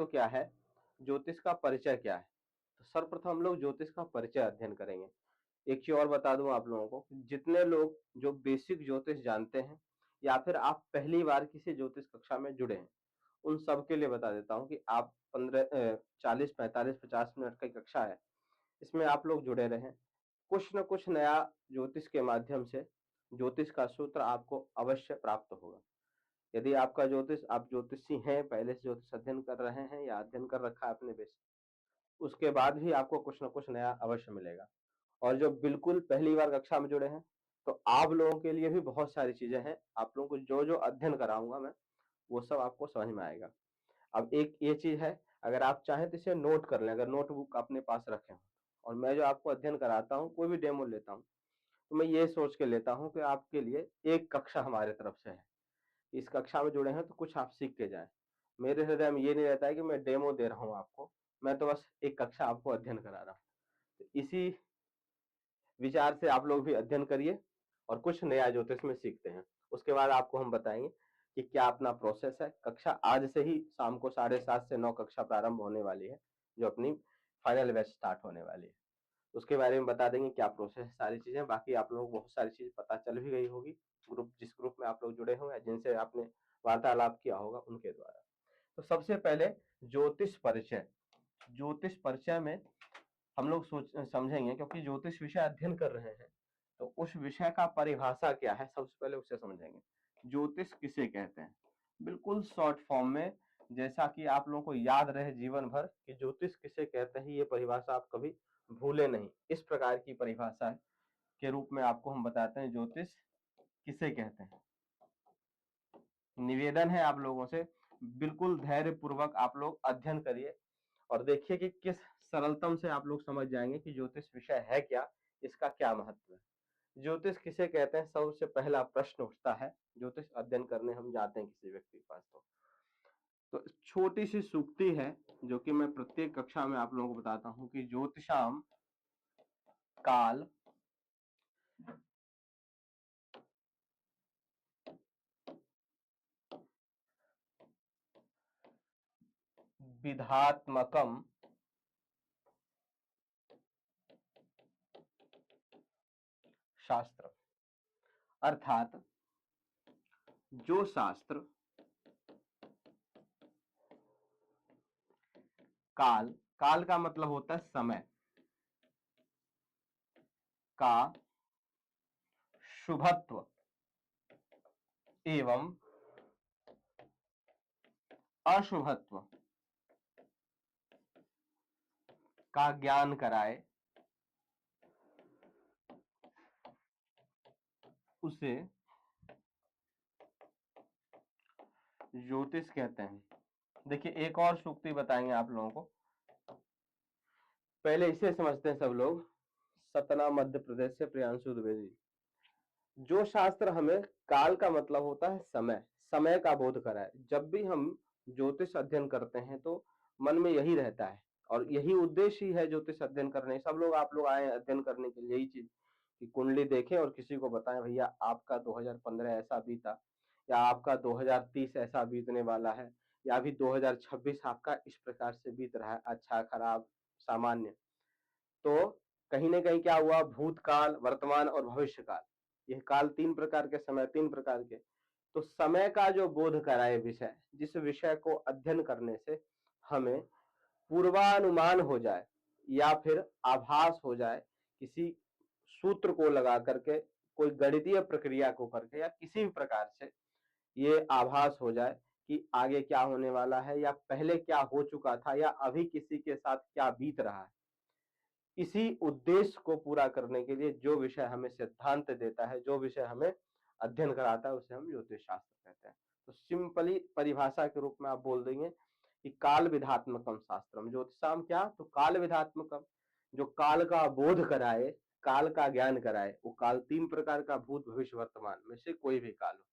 तो क्या है, ज्योतिष का परिचय क्या है। तो सर्वप्रथम हम लोग ज्योतिष का परिचय अध्ययन करेंगे। एक चीज और बता दूं आप लोगों को, जितने लोग जो बेसिक ज्योतिष जानते हैं या फिर आप पहली बार किसी ज्योतिष कक्षा में जुड़े हैं, उन सब के लिए बता देता हूं कि आप 40, 45, 50 मिनट की कक्षा है, इसमें आप लोग जुड़े रहें। कुछ न कुछ नया ज्योतिष के माध्यम से ज्योतिष का सूत्र आपको अवश्य प्राप्त होगा। यदि आपका ज्योतिष, आप ज्योतिषी हैं, पहले से ज्योतिष अध्ययन कर रहे हैं या अध्ययन कर रखा है अपने बेस, उसके बाद भी आपको कुछ न कुछ नया अवश्य मिलेगा। और जो बिल्कुल पहली बार कक्षा में जुड़े हैं, तो आप लोगों के लिए भी बहुत सारी चीजें हैं। आप लोगों को जो जो अध्ययन कराऊंगा मैं, वो सब आपको समझ में आएगा। अब एक ये चीज है, अगर आप चाहें तो इसे नोट कर लें, अगर नोटबुक अपने पास रखें हो। और मैं जो आपको अध्ययन कराता हूँ, कोई भी डेमो लेता हूँ, तो मैं ये सोच के लेता हूँ कि आपके लिए एक कक्षा हमारे तरफ से है, इस कक्षा में जुड़े हैं तो कुछ आप सीख के जाएं। मेरे हृदय में ये नहीं रहता है कि मैं डेमो दे रहा हूँ आपको, मैं तो बस एक कक्षा आपको अध्ययन करा रहा हूँ। तो इसी विचार से आप लोग भी अध्ययन करिए और कुछ नया ज्योतिष में सीखते हैं। उसके बाद आपको हम बताएंगे कि क्या अपना प्रोसेस है। कक्षा आज से ही शाम को 7:30 से 9 कक्षा प्रारंभ होने वाली है, जो अपनी फाइनल बैच स्टार्ट होने वाली है। उसके बारे में बता देंगे क्या प्रोसेस है, सारी चीजें। बाकी आप लोगों को बहुत सारी चीज पता चल भी गई होगी, जिस ग्रुप में आप लोग जुड़े होंगे, जिनसे आपने वार्तालाप किया होगा उनके द्वारा। तो सबसे पहले ज्योतिष परिचय। ज्योतिष परिचय में हम लोग समझेंगे, क्योंकि ज्योतिष विषय अध्ययन कर रहे हैं, तो उस विषय का परिभाषा क्या है, सबसे पहले उसे समझेंगे। ज्योतिष किसे कहते हैं, बिल्कुल शॉर्ट फॉर्म में, जैसा कि आप लोगों को याद रहे जीवन भर कि ज्योतिष किसे कहते हैं, ये परिभाषा आप कभी भूले नहीं। इस प्रकार की परिभाषा के रूप में आपको हम बताते हैं ज्योतिष किसे कहते हैं। निवेदन है आप लोगों से, बिल्कुल धैर्य पूर्वक आप लोग अध्ययन करिए और देखिए कि किस सरलतम से आप लोग समझ जाएंगे कि ज्योतिष विषय है क्या, इसका क्या महत्व है। ज्योतिष किसे कहते हैं, सबसे पहला प्रश्न उठता है ज्योतिष अध्ययन करने हम जाते हैं किसी व्यक्ति के पास। तो छोटी सी सूक्ति है जो कि मैं प्रत्येक कक्षा में आप लोगों को बताता हूं कि ज्योतिषाम काल विधात्मकम शास्त्र। अर्थात जो शास्त्र काल, काल का मतलब होता है समय, का शुभत्व एवं अशुभत्व का ज्ञान कराए, उसे ज्योतिष कहते हैं। देखिए एक और सूक्ति बताएंगे आप लोगों को, पहले इसे समझते हैं सब लोग। सतना मध्य प्रदेश से प्रियांशु द्विवेदी। जो शास्त्र हमें, काल का मतलब होता है समय, समय का बोध कराए। जब भी हम ज्योतिष अध्ययन करते हैं तो मन में यही रहता है, और यही उद्देश्य ही है ज्योतिष अध्ययन करने। सब लोग, आप लोग आए अध्ययन करने के लिए, यही चीज कि कुंडली देखें और किसी को बताएं भैया आपका 2015 ऐसा बीता, या आपका 2030 ऐसा बीतने वाला है, या अभी 2026 आपका इस प्रकार से बीत रहा है, अच्छा खराब सामान्य। तो कहीं ना कहीं क्या हुआ, भूतकाल, वर्तमान और भविष्य काल, ये काल तीन प्रकार के, समय तीन प्रकार के। तो समय का जो बोध कराए विषय, जिस विषय को अध्ययन करने से हमें पूर्वानुमान हो जाए या फिर आभास हो जाए, किसी सूत्र को लगा करके, कोई गणितीय प्रक्रिया को करके, या किसी भी प्रकार से ये आभास हो जाए कि आगे क्या होने वाला है, या पहले क्या हो चुका था, या अभी किसी के साथ क्या बीत रहा है। इसी उद्देश्य को पूरा करने के लिए जो विषय हमें सिद्धांत देता है, जो विषय हमें अध्ययन कराता है, उसे हम ज्योतिष शास्त्र कहते हैं। तो सिंपली परिभाषा के रूप में आप बोल देंगे कि काल विधात्मकम शास्त्रम ज्योतिषाम, क्या तो काल विधात्मकम, जो काल का बोध कराए, काल का ज्ञान कराए। वो काल तीन प्रकार का, भूत भविष्य वर्तमान में से कोई भी काल हो।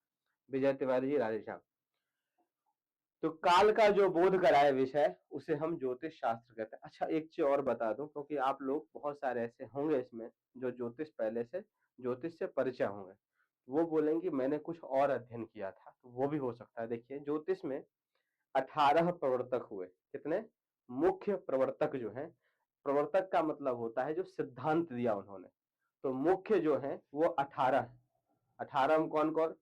विजय तिवारी जी, राधेश्याम। तो काल का जो बोध कराए विषय, उसे हम ज्योतिष शास्त्र कहते हैं। अच्छा एक चीज और बता दूं, क्योंकि आप लोग बहुत सारे ऐसे होंगे इसमें जो ज्योतिष पहले से, ज्योतिष से परिचय होंगे, वो बोलेंगे मैंने कुछ और अध्ययन किया था, तो वो भी हो सकता है। देखिए ज्योतिष में 18 प्रवर्तक हुए। कितने? मुख्य प्रवर्तक जो हैं, प्रवर्तक का मतलब होता है जो सिद्धांत दिया उन्होंने, तो मुख्य जो है वो 18 है। 18 में कौन कौन?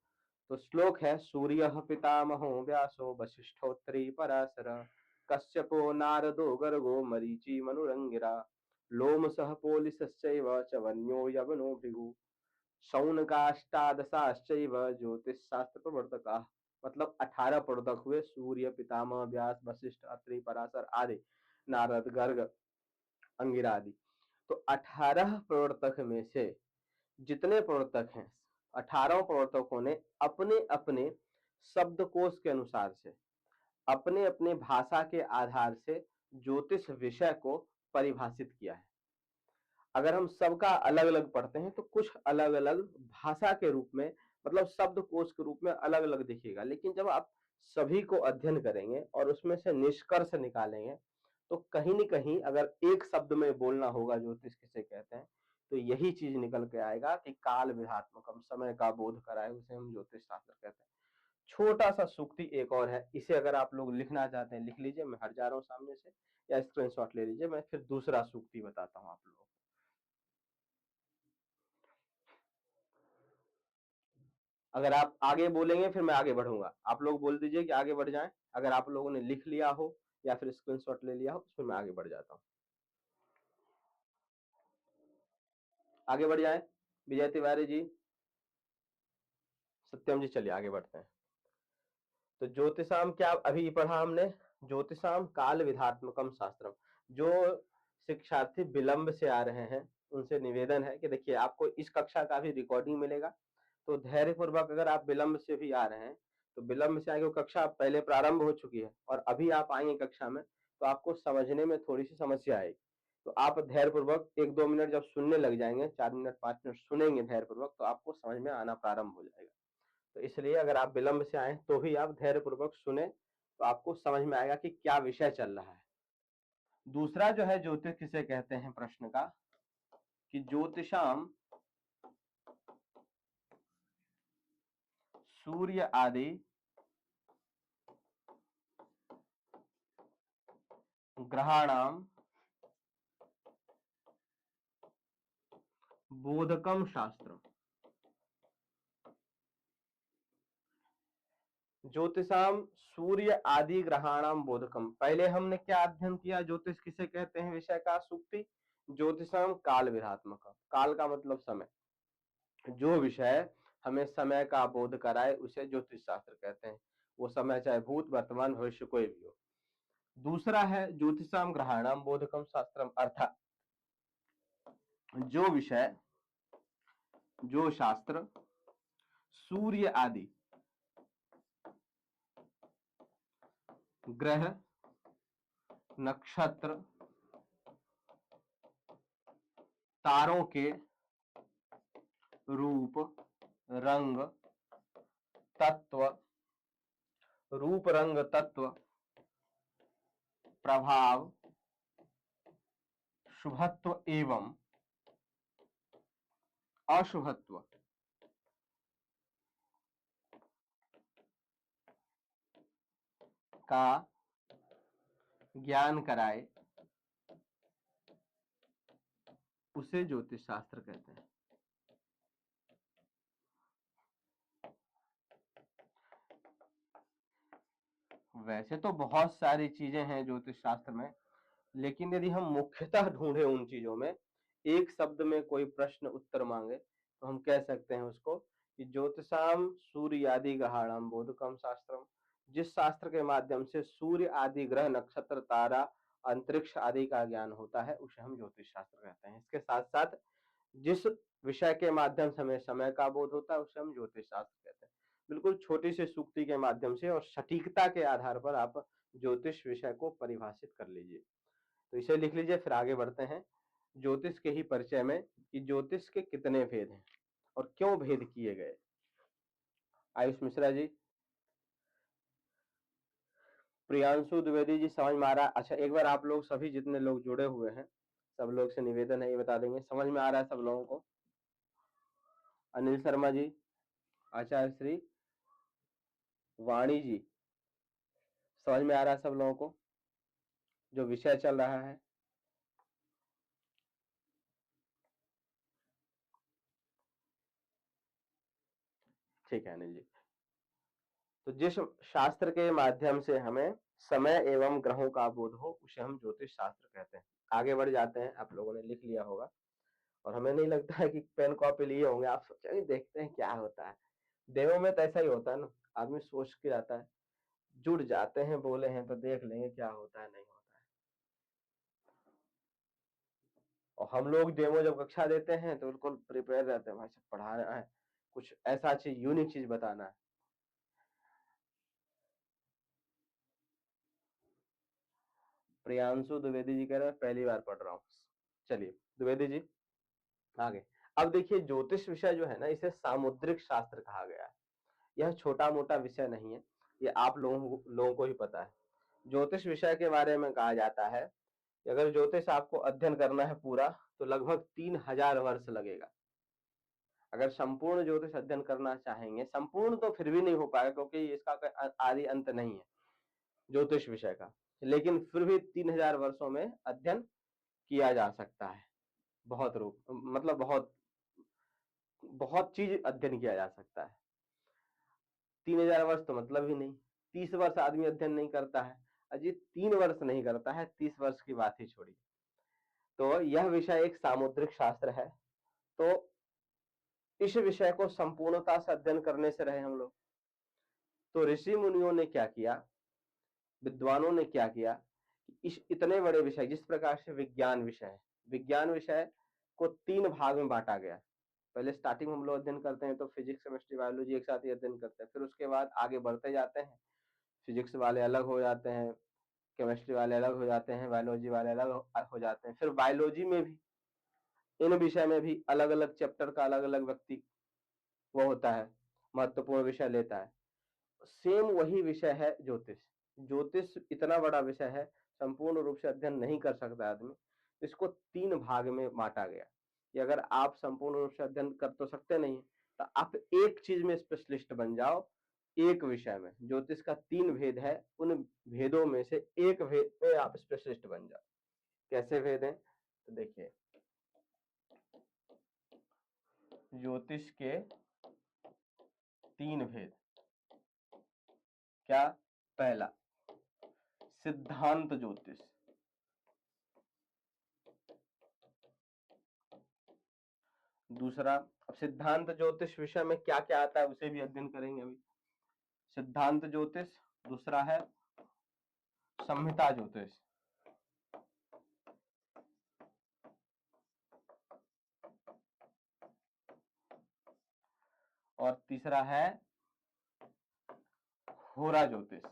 तो श्लोक है, सूर्य पितामहो व्यासो वशिष्ठोत्तरी पराशर कश्यपो नारदो गर्गो मरीचि मनुरंगिरा लोमसः पोलिसश्चैव चवन्यो यवनो भृगु शौनकाष्टादशाश्चैव ज्योतिषशास्त्र प्रवर्तकाः। मतलब 18 प्रवर्तक हुए, सूर्य पितामह व्यास वशिष्ठ अत्रि पराशर आदि, नारद गर्ग अंगिरा आदि। तो 18 प्रवर्तक में से जितने प्रवर्तक हैं, 18 प्रवर्तकों ने अपने अपने शब्दकोश के अनुसार से, अपने अपने भाषा के आधार से ज्योतिष विषय को परिभाषित किया है। अगर हम सबका अलग अलग पढ़ते हैं तो कुछ अलग अलग भाषा के रूप में, मतलब शब्दकोश के रूप में अलग अलग दिखेगा, लेकिन जब आप सभी को अध्ययन करेंगे और उसमें से निष्कर्ष निकालेंगे तो कहीं न कहीं अगर एक शब्द में बोलना होगा ज्योतिष किसे कहते हैं, तो यही चीज निकल के आएगा कि काल विधात्मकम, समय का बोध कराए, उसे हम ज्योतिष शास्त्र कहते हैं। छोटा सा सूक्ति एक और है, इसे अगर आप लोग लिखना चाहते हैं लिख लीजिए, मैं हट जा रहा हूँ सामने से, या स्क्रीनशॉट ले लीजिए, मैं फिर दूसरा सूक्ति बताता हूँ आप लोगों को। अगर आप आगे बोलेंगे फिर मैं आगे बढ़ूंगा, आप लोग बोल दीजिए कि आगे बढ़ जाएं। अगर आप लोगों ने लिख लिया हो या फिर स्क्रीनशॉट ले लिया हो तो फिर मैं आगे बढ़ जाता हूँ। आगे बढ़ जाएं। विजय तिवारी जी, सत्यम जी, चलिए आगे बढ़ते हैं। तो ज्योतिषाम क्या अभी पढ़ा हमने? ज्योतिषाम काल विधात्मकम शास्त्रम। जो शिक्षार्थी विलंब से आ रहे हैं उनसे निवेदन है कि देखिए आपको इस कक्षा का भी रिकॉर्डिंग मिलेगा, तो धैर्य पूर्वक, अगर आप विलंब से भी आ रहे हैं तो विलंब से आगे, कक्षा पहले प्रारंभ हो चुकी है और अभी आप आएंगे कक्षा में तो आपको समझने में थोड़ी सी समस्या आएगी, तो आप धैर्य पूर्वक 1-2 मिनट जब सुनने लग जाएंगे, 4 मिनट 5 मिनट सुनेंगे धैर्य पूर्वक, तो आपको समझ में आना प्रारंभ हो जाएगा। तो इसलिए अगर आप विलंब से आए तो भी आप धैर्य पूर्वक सुने तो आपको समझ में आएगा कि क्या विषय चल रहा है। दूसरा जो है ज्योतिष किसे कहते हैं प्रश्न का, कि ज्योतिषाम सूर्य आदि ग्रहाणाम बोधकम शास्त्र। ज्योतिषाम सूर्य आदि ग्रहाणाम बोधकम, पहले हमने क्या अध्ययन किया, ज्योतिष किसे कहते हैं विषय का सूक्ति, ज्योतिषाम काल विधात्मक, काल का मतलब समय, जो विषय हमें समय का बोध कराए उसे ज्योतिष शास्त्र कहते हैं, वो समय चाहे भूत वर्तमान भविष्य कोई भी हो। दूसरा है ज्योतिषाम ग्रहाणाम बोधकम शास्त्रम, अर्थात जो विषय, जो शास्त्र सूर्य आदि ग्रह नक्षत्र तारों के रूप रंग तत्व, रूप रंग तत्व, प्रभाव, शुभत्व एवं अशुभत्व का ज्ञान कराए उसे ज्योतिष शास्त्र कहते हैं। वैसे तो बहुत सारी चीजें हैं ज्योतिष शास्त्र में, लेकिन यदि हम मुख्यतः ढूंढे उन चीजों में, एक शब्द में कोई प्रश्न उत्तर मांगे तो हम कह सकते हैं उसको कि ज्योतिषाम सूर्य आदि ग्रहाणाम बोधकम शास्त्रम, जिस शास्त्र के माध्यम से सूर्य आदि ग्रह नक्षत्र तारा अंतरिक्ष आदि का ज्ञान होता है उसे हम ज्योतिष शास्त्र कहते हैं। इसके साथ साथ जिस विषय के माध्यम से हमें समय का बोध होता है उसे हम ज्योतिष शास्त्र कहते हैं। बिल्कुल छोटी सी सूक्ति के माध्यम से और सटीकता के आधार पर आप ज्योतिष विषय को परिभाषित कर लीजिए। तो इसे लिख लीजिए, फिर आगे बढ़ते हैं ज्योतिष के ही परिचय में, कि ज्योतिष के कितने भेद हैं और क्यों भेद किए गए। आयुष मिश्रा जी, प्रियांशु द्विवेदी जी, समझ में आ रहा? अच्छा, एक बार आप लोग सभी जितने लोग जुड़े हुए हैं सब लोग से निवेदन है, ये बता देंगे समझ में आ रहा है सब लोगों को? अनिल शर्मा जी, आचार्य श्री वाणी जी, समझ में आ रहा है सब लोगों को जो विषय चल रहा है? ठीक है अनिल जी। तो जिस शास्त्र के माध्यम से हमें समय एवं ग्रहों का बोध हो उसे हम ज्योतिष शास्त्र कहते हैं। आगे बढ़ जाते हैं, आप लोगों ने लिख लिया होगा और हमें नहीं लगता है कि पेन कॉपी लिए होंगे। आप सोचेंगे देखते हैं क्या होता है। देवों में तो ऐसा ही होता है ना, आदमी सोच के जाता है, जुड़ जाते हैं, बोले हैं तो देख लेंगे क्या होता है नहीं होता है। और हम लोग डेमो जब कक्षा देते हैं तो बिल्कुल प्रिपेयर रहते हैं, भाई साहब पढ़ाना है, कुछ ऐसा चीज यूनिक चीज बताना है। प्रियांशु द्विवेदी जी कह रहे हैं पहली बार पढ़ रहा हूँ। चलिए द्विवेदी जी आगे। अब देखिए ज्योतिष विषय जो है ना, इसे सामुद्रिक शास्त्र कहा गया है। यह छोटा मोटा विषय नहीं है, ये आप लोगों को ही पता है। ज्योतिष विषय के बारे में कहा जाता है कि अगर ज्योतिष आपको अध्ययन करना है पूरा तो लगभग 3000 वर्ष लगेगा। अगर संपूर्ण ज्योतिष अध्ययन करना चाहेंगे, संपूर्ण तो फिर भी नहीं हो पाएगा क्योंकि इसका कोई आदि अंत नहीं है ज्योतिष विषय का, लेकिन फिर भी 3000 वर्षों में अध्ययन किया जा सकता है। बहुत रूप मतलब बहुत बहुत चीज अध्ययन किया जा सकता है। 3000 वर्ष तो मतलब ही नहीं। 30 वर्ष आदमी अध्ययन नहीं करता है, अजी 3 वर्ष नहीं करता है, 30 वर्ष की बात ही छोड़िए। तो यह विषय एक सामुद्रिक शास्त्र है। तो इस विषय को संपूर्णता से अध्ययन करने से रहे हम लोग। तो ऋषि मुनियों ने क्या किया, विद्वानों ने क्या किया, इस इतने बड़े विषय, जिस प्रकार से विज्ञान विषय है, विज्ञान विषय को 3 भाग में बांटा गया। पहले स्टार्टिंग में हम लोग अध्ययन करते हैं तो फिजिक्स केमिस्ट्री बायोलॉजी एक साथ ही अध्ययन करते हैं, फिर उसके बाद आगे बढ़ते जाते हैं, फिजिक्स वाले अलग हो जाते हैं, केमिस्ट्री वाले अलग हो जाते हैं, बायोलॉजी वाले अलग हो जाते हैं। फिर बायोलॉजी में भी, इन विषय में भी अलग अलग चैप्टर का अलग अलग व्यक्ति वो होता है, महत्वपूर्ण विषय लेता है। सेम वही विषय है ज्योतिष। ज्योतिष इतना बड़ा विषय है, संपूर्ण रूप से अध्ययन नहीं कर सकता आदमी, इसको 3 भाग में बांटा गया कि अगर आप संपूर्ण रूप से अध्ययन कर तो सकते नहीं, तो आप एक चीज में स्पेशलिस्ट बन जाओ। एक विषय में ज्योतिष का 3 भेद है, उन भेदों में से एक भेद में आप स्पेशलिस्ट बन जाओ। कैसे भेद हैं तो देखिए, ज्योतिष के 3 भेद। क्या? पहला सिद्धांत ज्योतिष, दूसरा, अब सिद्धांत ज्योतिष विषय में क्या क्या आता है उसे भी अध्ययन करेंगे अभी। सिद्धांत ज्योतिष, दूसरा है संहिता ज्योतिष, और तीसरा है होरा ज्योतिष।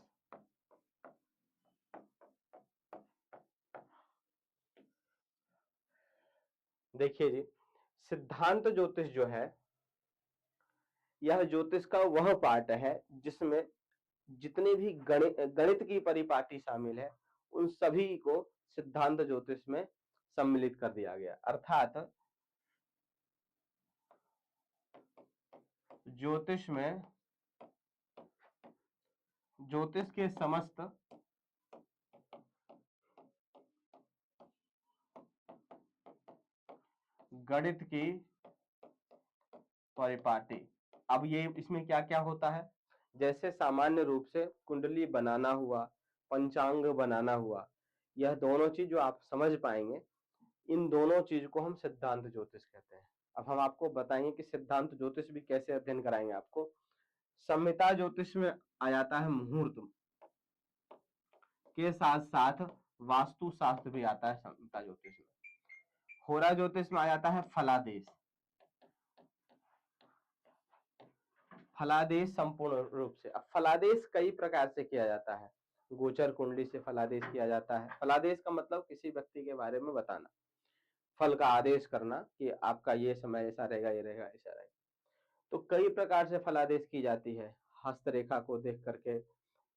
देखिए जी, सिद्धांत ज्योतिष जो है, यह ज्योतिष का वह पार्ट है जिसमें जितने भी गणित की परिपाटी शामिल है उन सभी को सिद्धांत ज्योतिष में सम्मिलित कर दिया गया। अर्थात ज्योतिष में ज्योतिष के समस्त गणित की परिपाटी। अब ये इसमें क्या क्या होता है, जैसे सामान्य रूप से कुंडली बनाना हुआ, पंचांग बनाना हुआ, यह दोनों चीज जो आप समझ पाएंगे, इन दोनों चीज को हम सिद्धांत ज्योतिष कहते हैं। अब हम आपको बताएंगे कि सिद्धांत ज्योतिष भी कैसे अध्ययन कराएंगे आपको। संहिता ज्योतिष में आ जाता है मुहूर्त के साथ साथ वास्तु शास्त्र भी आता है संहिता ज्योतिष में। होरा ज्योतिष में आ जाता है फलादेश। फलादेश संपूर्ण रूप से, अब फलादेश कई प्रकार से किया जाता है। गोचर कुंडली से फलादेश किया जाता है। फलादेश का मतलब किसी व्यक्ति के बारे में बताना, फल का आदेश करना कि आपका ये समय ऐसा रहेगा, ये रहेगा, ऐसा रहेगा। तो कई प्रकार से फलादेश की जाती है, हस्तरेखा को देख करके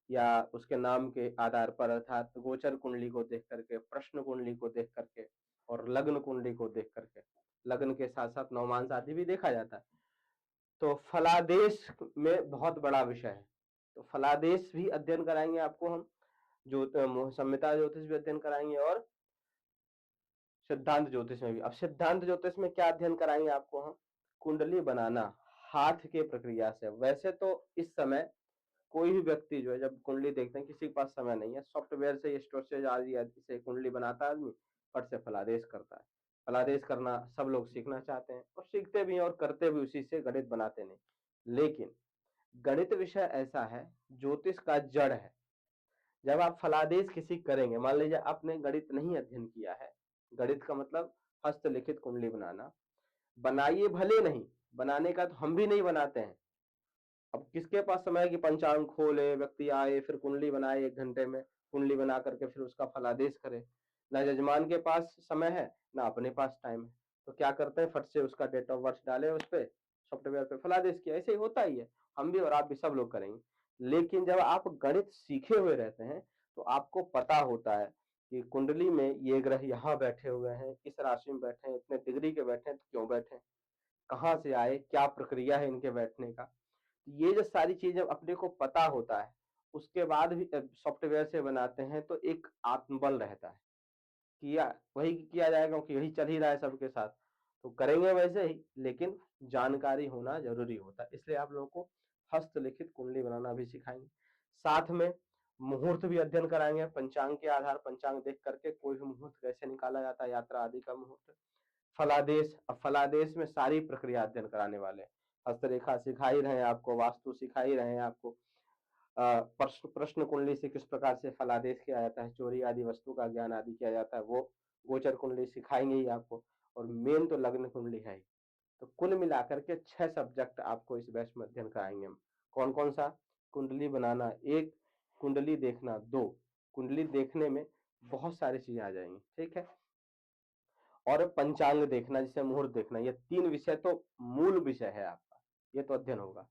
या उसके नाम के आधार पर, अर्थात गोचर कुंडली को देख करके, प्रश्न कुंडली को देख करके, और लग्न कुंडली को देख करके। लग्न के साथ साथ नवमांस आदि भी देखा जाता है। तो फलादेश में बहुत बड़ा विषय है, तो फलादेश भी अध्ययन कराएंगे आपको हम। संहिता ज्योतिष भी अध्ययन कराएंगे और सिद्धांत ज्योतिष में भी। अब सिद्धांत ज्योतिष में क्या अध्ययन कराएंगे आपको हम? कुंडली बनाना हाथ के प्रक्रिया से। वैसे तो इस समय कोई भी व्यक्ति जो है जब कुंडली देखते हैं, किसी के पास समय नहीं है, सॉफ्टवेयर से स्टोरेज आ रही है, से कुंडली बनाता है आदमी, फट से फलादेश करता है। फलादेश करना सब लोग सीखना चाहते हैं और सीखते भी हैं और करते भी उसी से, गणित बनाते नहीं। लेकिन गणित विषय ऐसा है, ज्योतिष का जड़ है। जब आप फलादेश किसी करेंगे, मान लीजिए आपने गणित नहीं अध्ययन किया है, गणित का मतलब हस्तलिखित कुंडली बनाना, बनाइए भले नहीं, बनाने का तो हम भी नहीं बनाते हैं। अब किसके पास समय है कि पंचांग खोले, व्यक्ति आए, फिर कुंडली बनाए 1 घंटे में, कुंडली बना करके फिर उसका फलादेश करे। ना यजमान के पास समय है, ना अपने पास टाइम है। तो क्या करते हैं, फट से उसका डेट ऑफ बर्थ डाले उस पे, सॉफ्टवेयर पे फलादेश किया। ऐसे ही होता ही है, हम भी और आप भी सब लोग करेंगे। लेकिन जब आप गणित सीखे हुए रहते हैं तो आपको पता होता है कि कुंडली में ये ग्रह यहाँ बैठे हुए हैं, इस राशि में बैठे हैं, इतने डिग्री के बैठे हैं, तो क्यों बैठे हैं, कहाँ से आए, क्या प्रक्रिया है इनके बैठने का। ये जो सारी चीजें अपने को पता होता है, उसके बाद भी सॉफ्टवेयर से बनाते हैं तो एक आत्मबल रहता है, किया वही किया जाएगा क्योंकि यही चल ही रहा है सबके साथ, तो करेंगे वैसे ही। लेकिन जानकारी होना जरूरी होता है, इसलिए आप लोगों को हस्तलिखित कुंडली बनाना भी सिखाएंगे। साथ में मुहूर्त भी अध्ययन कराएंगे, पंचांग के आधार, पंचांग देख करके कोई भी मुहूर्त कैसे निकाला जाता है, यात्रा आदि का मुहूर्त। फलादेश, अब फलादेश में सारी प्रक्रिया अध्ययन कराने वाले हैं। हस्तरेखा सिखा ही रहे हैं आपको, वास्तु सिखा ही रहे हैं आपको, प्रश्न कुंडली से किस प्रकार से फलादेश किया जाता है, चोरी आदि वस्तु का ज्ञान आदि किया जाता है, वो गोचर कुंडली सिखाएंगे ही आपको। और मेन तो लग्न कुंडली है ही। तो कुल मिलाकर के 6 सब्जेक्ट आपको इस बैच में अध्ययन कराएंगे हम। कौन कौन सा? कुंडली बनाना 1, कुंडली देखना 2, कुंडली देखने में बहुत सारी चीजें आ जाएंगी, ठीक है, और पंचांग देखना जिसे मुहूर्त देखना, ये 3 विषय तो मूल विषय है आपका, ये तो अध्ययन होगा।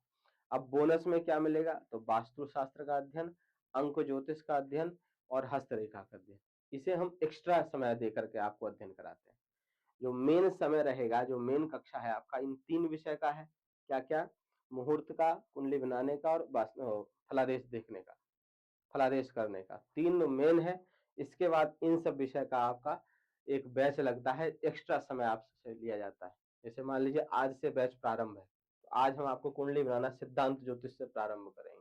अब बोनस में क्या मिलेगा? तो वास्तु शास्त्र का अध्ययन, अंक ज्योतिष का अध्ययन और हस्तरेखा का अध्ययन। इसे हम एक्स्ट्रा समय दे करके आपको अध्ययन कराते हैं। जो मेन समय रहेगा, जो मेन कक्षा है आपका, इन 3 विषय का है। क्या क्या? मुहूर्त का, कुंडली बनाने का और फलादेश देखने का, फलादेश करने का, 3 मेन है। इसके बाद इन सब विषय का आपका एक बैच लगता है, एक्स्ट्रा समय आपसे लिया जाता है। जैसे मान लीजिए आज से बैच प्रारंभ है, तो आज हम आपको कुंडली बनाना सिद्धांत ज्योतिष से प्रारंभ करेंगे।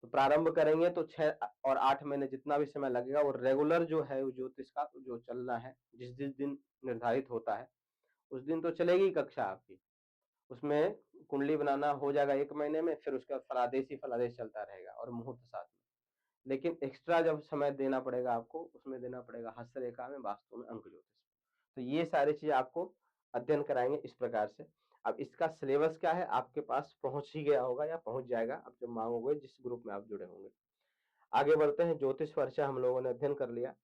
तो प्रारंभ करेंगे तो 6 और 8 महीने जितना भी समय लगेगा, वो रेगुलर जो है वो ज्योतिष का जो चलना है, जिस जिस दिन निर्धारित होता है उस दिन तो चलेगी कक्षा आपकी। उसमें कुंडली बनाना हो जाएगा 1 महीने में, फिर उसका फलादेश ही फलादेश चलता रहेगा और मुहूर्त साथ में। लेकिन एक्स्ट्रा जब समय देना पड़ेगा आपको, उसमें देना पड़ेगा हस्तरेखा में, वास्तु में, अंक ज्योतिष। तो ये सारी चीजें आपको अध्ययन कराएंगे इस प्रकार से। अब इसका सिलेबस क्या है, आपके पास पहुंच ही गया होगा या पहुंच जाएगा, आप जब मांगोगे, जिस ग्रुप में आप जुड़े होंगे। आगे बढ़ते हैं। ज्योतिष परिचय हम लोगों ने अध्ययन कर लिया।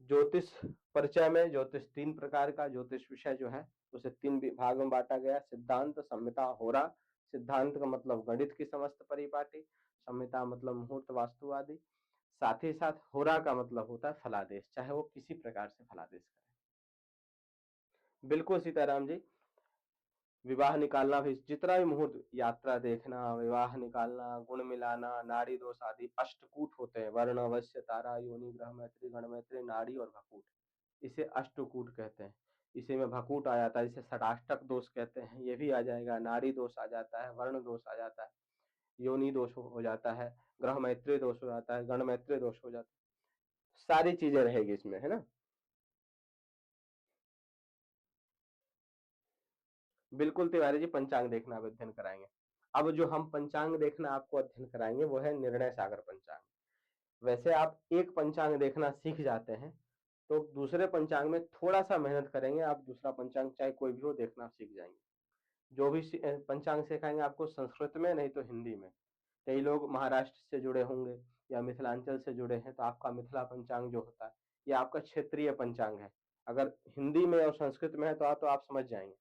ज्योतिष परिचय में ज्योतिष 3 प्रकार का ज्योतिष विषय जो है उसे 3 भाग में बांटा गया, सिद्धांत, संहिता, होरा। सिद्धांत का मतलब गणित की समस्त परिपाटी, संहिता मतलब मुहूर्त, वास्तु आदि। साथ ही साथ होरा का मतलब होता है फलादेश, चाहे वो किसी प्रकार से फलादेश करें। बिल्कुल सीताराम जी, विवाह निकालना भी, जितना भी मुहूर्त, यात्रा देखना, विवाह निकालना, गुण मिलाना, नाड़ी दोष आदि, अष्टकूट होते हैं, वर्ण, अवश्य, तारा, योनि, ग्रह मैत्री, गण मैत्री, नाड़ी और भकूट, इसे अष्टकूट कहते हैं। इसी में भकूट आ जाता है, जिसे षडाष्टक दोष कहते हैं, ये भी आ जाएगा। नाड़ी दोष आ जाता है, वर्ण दोष आ जाता है, योनि दोष हो जाता है, ग्रह मैत्री दोष हो जाता है, गण मैत्री दोष हो जाता है, सारी चीजें रहेगी इसमें, है ना। बिल्कुल तिवारी जी, पंचांग देखना आप अध्ययन कराएंगे। अब जो हम पंचांग देखना आपको अध्ययन कराएंगे वो है निर्णय सागर पंचांग। वैसे आप एक पंचांग देखना सीख जाते हैं तो दूसरे पंचांग में थोड़ा सा मेहनत करेंगे, आप दूसरा पंचांग चाहे कोई भी हो देखना सीख जाएंगे। जो भी पंचांग सिखाएंगे आपको संस्कृत में, नहीं तो हिंदी में। कई लोग महाराष्ट्र से जुड़े होंगे या मिथिलांचल से जुड़े हैं, तो आपका मिथिला पंचांग जो होता है ये आपका क्षेत्रीय पंचांग है। अगर हिंदी में और संस्कृत में है तो आप समझ जाएंगे,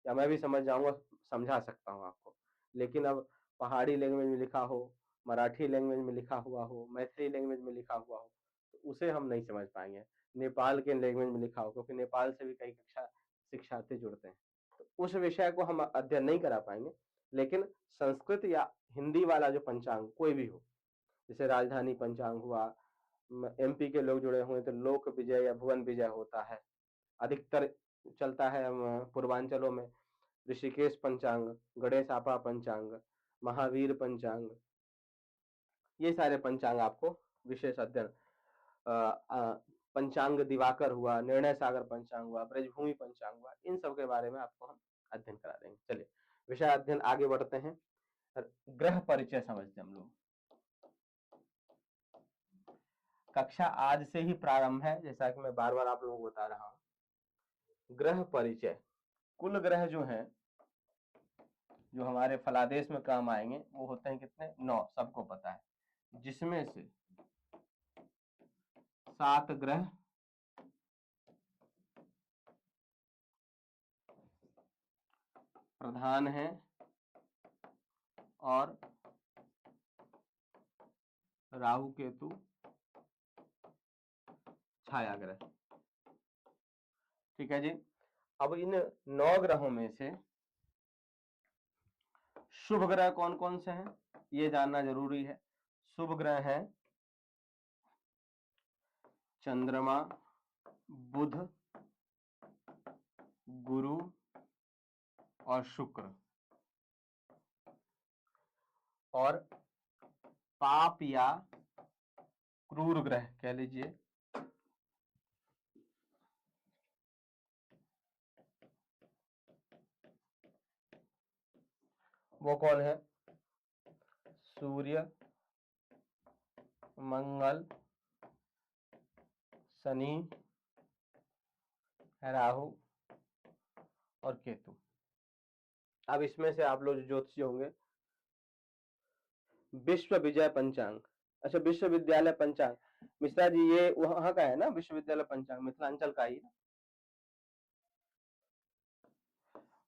या मैं भी समझ जाऊंगा, समझा सकता हूँ आपको। लेकिन अब पहाड़ी लैंग्वेज में लिखा हो, मराठी लैंग्वेज में लिखा हुआ हो, मैथिली लैंग्वेज में लिखा हुआ हो, तो उसे हम नहीं समझ पाएंगे। नेपाल के लैंग्वेज में लिखा हो, क्योंकि नेपाल से भी कई कक्षा शिक्षार्थी जुड़ते हैं, तो उस विषय को हम अध्ययन नहीं करा पाएंगे। लेकिन संस्कृत या हिंदी वाला जो पंचांग कोई भी हो, जैसे राजधानी पंचांग हुआ, एमपी के लोग जुड़े हुए तो लोक विजय या भुवन विजय होता है। अधिकतर चलता है पूर्वांचलों में ऋषिकेश पंचांग, गणेश आपा पंचांग, महावीर पंचांग, ये सारे पंचांग आपको विशेष अध्ययन, पंचांग दिवाकर हुआ, निर्णय सागर पंचांग हुआ, ब्रजभूमि पंचांग हुआ, इन सब के बारे में आपको हम अध्ययन करा देंगे। चलिए विषय अध्ययन आगे बढ़ते हैं। ग्रह परिचय समझते हम लोग। कक्षा आज से ही प्रारंभ है, जैसा कि मैं बार बार आप लोगों को बता रहा हूं। ग्रह परिचय, कुल ग्रह जो हैं, जो हमारे फलादेश में काम आएंगे वो होते हैं कितने? 9, सबको पता है, जिसमें से 7 ग्रह प्रधान हैं और राहु केतु छाया ग्रह। ठीक है जी। अब इन 9 ग्रहों में से शुभ ग्रह कौन कौन से हैं ये जानना जरूरी है। शुभ ग्रह हैं चंद्रमा, बुध, गुरु और शुक्र। और पाप या क्रूर ग्रह कह लीजिए वो कौन है? सूर्य, मंगल, शनि, राहु और केतु। अब इसमें से आप लोग ज्योतिषी होंगे, विश्व विजय पंचांग, अच्छा विश्वविद्यालय पंचांग, मिश्रा जी ये वहां का है ना? विश्वविद्यालय पंचांग मिथिलांचल का ही।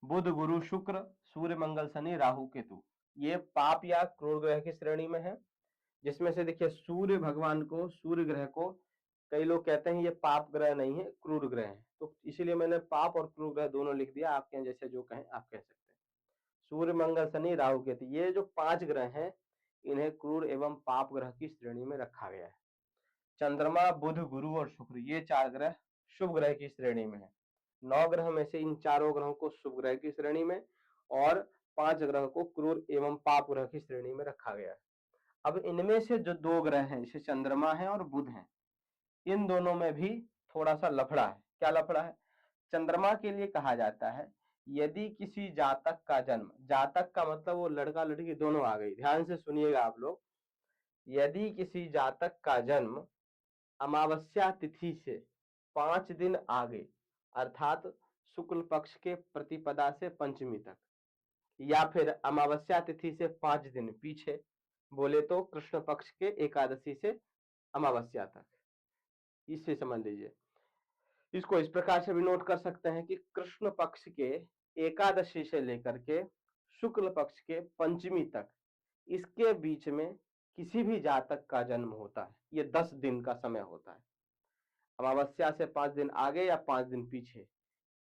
बुध, गुरु, शुक्र, सूर्य, मंगल, शनि, राहु, केतु, ये पाप या क्रूर ग्रह की श्रेणी में है। जिसमें से देखिए सूर्य भगवान को, सूर्य ग्रह को कई लोग कहते हैं ये पाप ग्रह नहीं है, क्रूर ग्रह है, तो इसीलिए मैंने पाप और क्रूर ग्रह दोनों लिख दिया। आपके जैसे जो कहें आप कह सकते हैं। सूर्य, मंगल, शनि, राहु, केतु, ये जो 5 ग्रह हैं इन्हें क्रूर एवं पाप ग्रह की श्रेणी में रखा गया है। चंद्रमा, बुध, गुरु और शुक्र, ये 4 ग्रह शुभ ग्रह की श्रेणी में है। 9 ग्रह में से इन चारों ग्रहों को शुभ ग्रह की श्रेणी में और 5 ग्रह को क्रूर एवं पाप ग्रह की श्रेणी में रखा गया है। अब इनमें से जो 2 ग्रह हैं, जैसे चंद्रमा है और बुध है, इन दोनों में भी थोड़ा सा लफड़ा है। क्या लफड़ा है? चंद्रमा के लिए कहा जाता है यदि किसी जातक का जन्म, जातक का मतलब वो लड़का लड़की दोनों आ गई, ध्यान से सुनिएगा आप लोग, यदि किसी जातक का जन्म अमावस्या तिथि से 5 दिन आगे, अर्थात शुक्ल पक्ष के प्रतिपदा से पंचमी तक, या फिर अमावस्या तिथि से 5 दिन पीछे, बोले तो कृष्ण पक्ष के एकादशी से अमावस्या तक, इससे समझ लीजिए। इसको इस प्रकार से भी नोट कर सकते हैं कि कृष्ण पक्ष के एकादशी से लेकर के शुक्ल पक्ष के पंचमी तक, इसके बीच में किसी भी जातक का जन्म होता है, ये 10 दिन का समय होता है। अमावस्या से 5 दिन आगे या 5 दिन पीछे,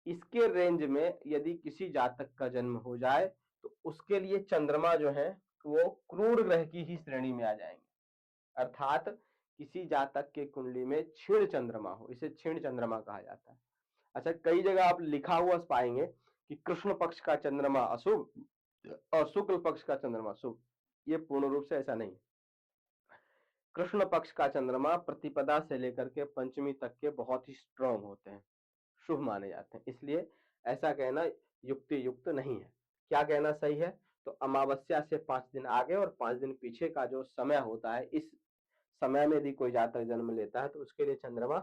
इसके रेंज में यदि किसी जातक का जन्म हो जाए तो उसके लिए चंद्रमा जो है वो क्रूर ग्रह की ही श्रेणी में आ जाएंगे। अर्थात किसी जातक के कुंडली में क्षीण चंद्रमा हो, इसे क्षीण चंद्रमा कहा जाता है। अच्छा, कई जगह आप लिखा हुआ पाएंगे कि कृष्ण पक्ष का चंद्रमा अशुभ और शुक्ल पक्ष का चंद्रमा शुभ, ये पूर्ण रूप से ऐसा नहीं। कृष्ण पक्ष का चंद्रमा प्रतिपदा से लेकर के पंचमी तक के बहुत ही स्ट्रांग होते हैं, शुभ माने जाते हैं, इसलिए ऐसा कहना युक्ति युक्त नहीं है। क्या कहना सही है? तो अमावस्या से 5 दिन आगे और 5 दिन पीछे का जो समय होता है, इस समय में यदि कोई जातक जन्म लेता है तो उसके लिए चंद्रमा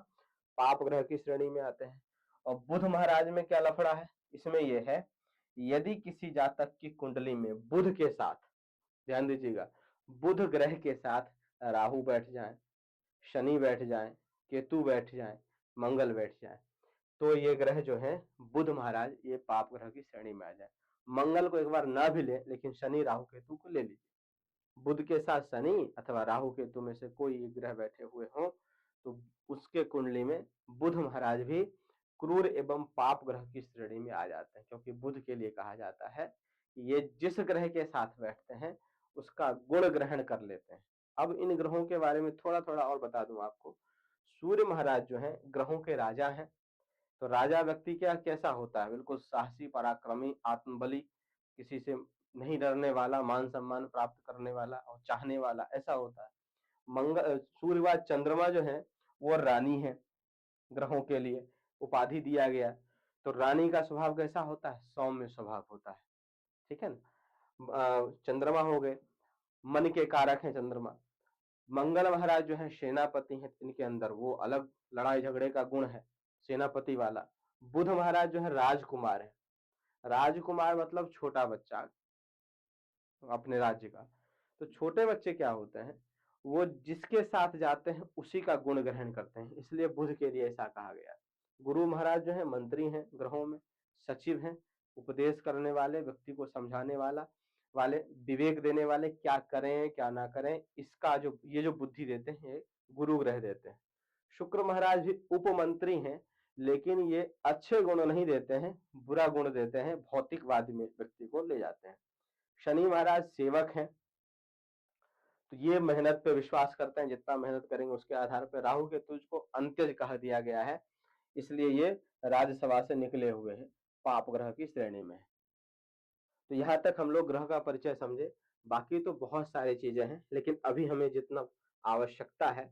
पाप ग्रह की श्रेणी में आते हैं। और बुध महाराज में क्या लफड़ा है? इसमें यह है, यदि किसी जातक की कुंडली में बुध के साथ, ध्यान दीजिएगा, बुध ग्रह के साथ राहु बैठ जाए, शनि बैठ जाए, केतु बैठ जाए, मंगल बैठ जाए, तो ये ग्रह जो है बुध महाराज ये पाप ग्रह की श्रेणी में आ जाए। मंगल को एक बार ना भी ले, लेकिन शनि राहु केतु को ले लीजिए। बुध के साथ शनि अथवा राहु केतु में से कोई एक ग्रह बैठे हुए हो तो उसके कुंडली में बुध महाराज भी क्रूर एवं पाप ग्रह की श्रेणी में आ जाते हैं, क्योंकि बुध के लिए कहा जाता है कि ये जिस ग्रह के साथ बैठते हैं उसका गुण ग्रहण कर लेते हैं, अब इन ग्रहों के बारे में थोड़ा थोड़ा और बता दूं आपको। सूर्य महाराज जो है ग्रहों के राजा हैं। तो राजा व्यक्ति क्या कैसा होता है? बिल्कुल साहसी, पराक्रमी, आत्मबली, किसी से नहीं डरने वाला, मान सम्मान प्राप्त करने वाला और चाहने वाला, ऐसा होता है। सूर्य व चंद्रमा जो है वो रानी है, ग्रहों के लिए उपाधि दिया गया। तो रानी का स्वभाव कैसा होता है? सौम्य स्वभाव होता है, ठीक है ना। चंद्रमा हो गए, मन के कारक है चंद्रमा। मंगल महाराज जो है सेनापति हैं, इनके अंदर वो अलग लड़ाई झगड़े का गुण है, सेनापति वाला। बुध महाराज जो है राजकुमार है। राजकुमार मतलब छोटा बच्चा अपने राज्य का। तो छोटे बच्चे क्या होते हैं? वो जिसके साथ जाते हैं उसी का गुण ग्रहण करते हैं, इसलिए बुध के लिए ऐसा कहा गया। गुरु महाराज जो है मंत्री हैं ग्रहों में, सचिव हैं, उपदेश करने वाले, व्यक्ति को समझाने वाले, विवेक देने वाले, क्या करें क्या ना करें, इसका जो बुद्धि देते हैं, गुरु ग्रह देते हैं। शुक्र महाराज भी उपमंत्री हैं, लेकिन ये अच्छे गुण नहीं देते हैं, बुरा गुण देते हैं, भौतिकवाद में व्यक्ति को ले जाते हैं। शनि महाराज सेवक हैं, तो ये मेहनत पे विश्वास करते हैं, जितना मेहनत करेंगे उसके आधार पर। राहु केतु को अंत्यज कह दिया गया है, इसलिए ये राज्यसभा से निकले हुए हैं, पाप ग्रह की श्रेणी में। तो यहाँ तक हम लोग ग्रह का परिचय समझे। बाकी तो बहुत सारी चीजें हैं, लेकिन अभी हमें जितना आवश्यकता है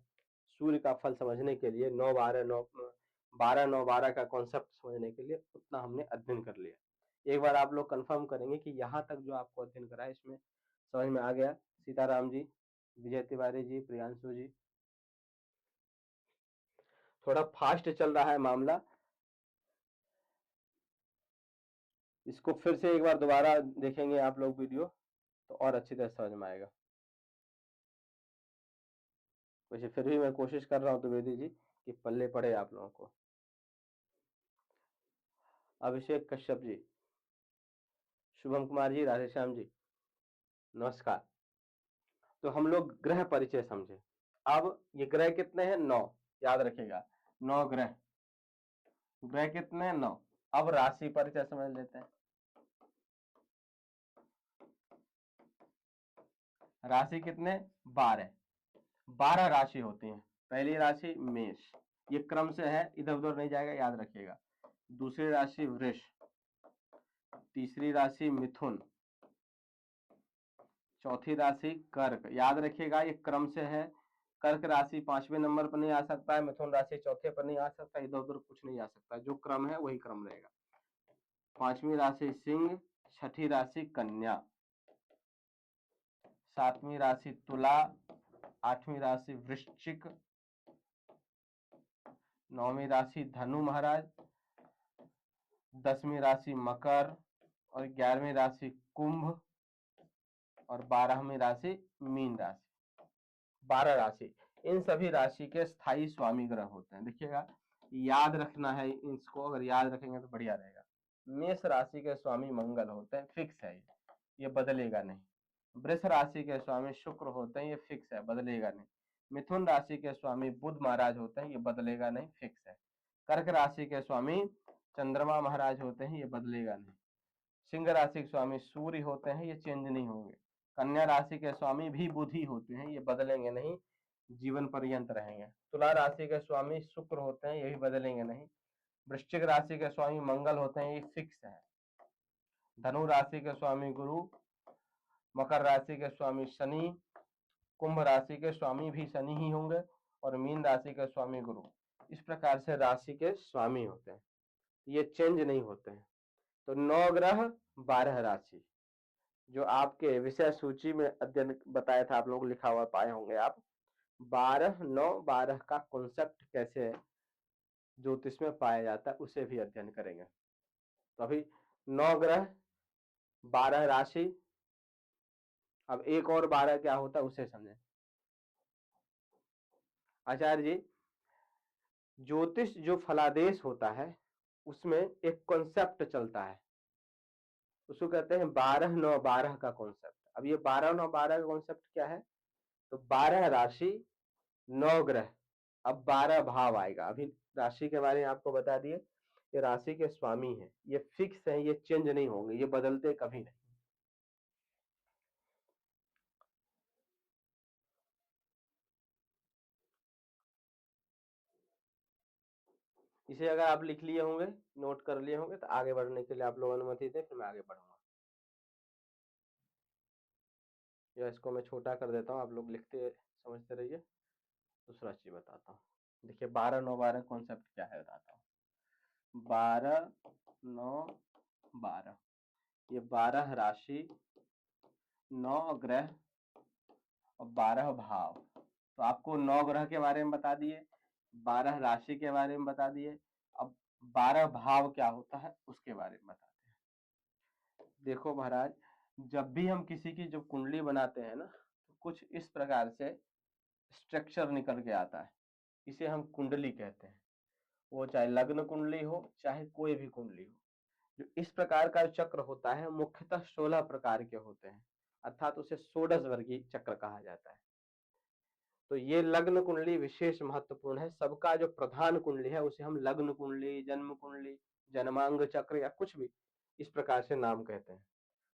सूर्य का फल समझने के लिए, 9-12 का कॉन्सेप्ट समझने के लिए, उतना हमने अध्ययन कर लिया। एक बार आप लोग कंफर्म करेंगे कि यहाँ तक जो आपको अध्ययन करा है इसमें समझ में आ गया? सीताराम जी, विजय तिवारी जी, प्रियांशु जी। थोड़ा फास्ट चल रहा है मामला, इसको फिर से एक बार दोबारा देखेंगे आप लोग वीडियो तो और अच्छी तरह समझ में आएगा। वैसे फिर भी मैं कोशिश कर रहा हूँ द्विवेदी जी कि पल्ले पड़े आप लोगों को। अभिषेक कश्यप जी, शुभम कुमार जी, राधेश्याम जी, नमस्कार। तो हम लोग ग्रह परिचय समझे। अब ये ग्रह कितने हैं? 9, याद रखिएगा 9 ग्रह। ग्रह कितने हैं? 9। अब राशि परिचय समझ लेते हैं। राशि कितने? 12। 12 राशि होती हैं। पहली राशि मेष, ये क्रम से है, इधर उधर नहीं जाएगा, याद रखिएगा। दूसरी राशि वृष, तीसरी राशि मिथुन, चौथी राशि कर्क, याद रखिएगा ये क्रम से है। कर्क राशि 5वें नंबर पर नहीं आ सकता है, मिथुन राशि चौथे पर नहीं आ सकता, इधर उधर कुछ नहीं आ सकता, जो क्रम है वही क्रम रहेगा। 5वीं राशि सिंह, छठी राशि कन्या, 7वीं राशि तुला, 8वीं राशि वृश्चिक, 9वीं राशि धनु महाराज, 10वीं राशि मकर और 11वीं राशि कुंभ और 12वीं राशि मीन राशि। 12 राशि, इन सभी राशि के स्थायी स्वामी ग्रह होते हैं। देखिएगा याद रखना है इसको, अगर याद रखेंगे तो बढ़िया रहेगा। मेष राशि के स्वामी मंगल होते हैं, फिक्स है ये बदलेगा नहीं। वृष राशि के स्वामी शुक्र होते हैं, ये फिक्स है, बदलेगा नहीं। मिथुन राशि के स्वामी बुध महाराज होते हैं, ये बदलेगा नहीं, फिक्स है। कर्क राशि के स्वामी चंद्रमा महाराज होते हैं, ये बदलेगा नहीं। सिंह राशि के स्वामी सूर्य होते हैं, ये चेंज नहीं होंगे। कन्या राशि के स्वामी भी बुध ही होते हैं, ये बदलेंगे नहीं, जीवन पर्यंत रहेंगे। तुला राशि के स्वामी शुक्र होते हैं, ये भी बदलेंगे नहीं। वृश्चिक राशि के स्वामी मंगल होते हैं, ये फिक्स है। धनु राशि के स्वामी गुरु, मकर राशि के स्वामी शनि, कुंभ राशि के स्वामी भी शनि ही होंगे और मीन राशि के स्वामी गुरु। इस प्रकार से राशि के स्वामी होते हैं, ये चेंज नहीं होते हैं। तो 9 ग्रह 12 राशि, जो आपके विषय सूची में अध्ययन बताया था, आप लोग लिखा हुआ पाए होंगे आप। 12-9-12 का कॉन्सेप्ट कैसे ज्योतिष में पाया जाता है उसे भी अध्ययन करेंगे। तो अभी 9 ग्रह 12 राशि, अब एक और 12 क्या होता है उसे समझें। आचार्य जी, ज्योतिष जो फलादेश होता है उसमें एक कॉन्सेप्ट चलता है, उसको कहते हैं 12-9-12 का कॉन्सेप्ट। अब ये 12-9-12 का कॉन्सेप्ट क्या है? तो 12 राशि, 9 ग्रह, अब 12 भाव आएगा। अभी राशि के बारे में आपको बता दिए, ये राशि के स्वामी है, ये फिक्स है, ये चेंज नहीं होंगे, ये बदलते कभी नहीं। इसे अगर आप लिख लिए होंगे, नोट कर लिए होंगे, तो आगे बढ़ने के लिए आप लोग अनुमति दें, फिर मैं आगे बढ़ूंगा। या इसको मैं छोटा कर देता हूँ, आप लोग लिखते समझते रहिए। दूसरा चीज बताता हूँ। देखिए 12 9 12 कॉन्सेप्ट क्या है बताता हूँ। 12 9 12, ये 12 राशि, 9 ग्रह और 12 भाव। तो आपको 9 ग्रह के बारे में बता दिए, 12 राशि के बारे में बता दिए, अब 12 भाव क्या होता है उसके बारे में बताते हैं। देखो महाराज, जब भी हम किसी की जो कुंडली बनाते हैं ना, तो कुछ इस प्रकार से स्ट्रक्चर निकल के आता है, इसे हम कुंडली कहते हैं। वो चाहे लग्न कुंडली हो, चाहे कोई भी कुंडली हो, जो इस प्रकार का चक्र होता है मुख्यतः 16 प्रकार के होते हैं, अर्थात उसे षोडश वर्गीय चक्र कहा जाता है। तो ये लग्न कुंडली विशेष महत्वपूर्ण है। सबका जो प्रधान कुंडली है उसे हम लग्न कुंडली, जन्मांग चक्र या कुछ भी इस प्रकार से नाम कहते हैं।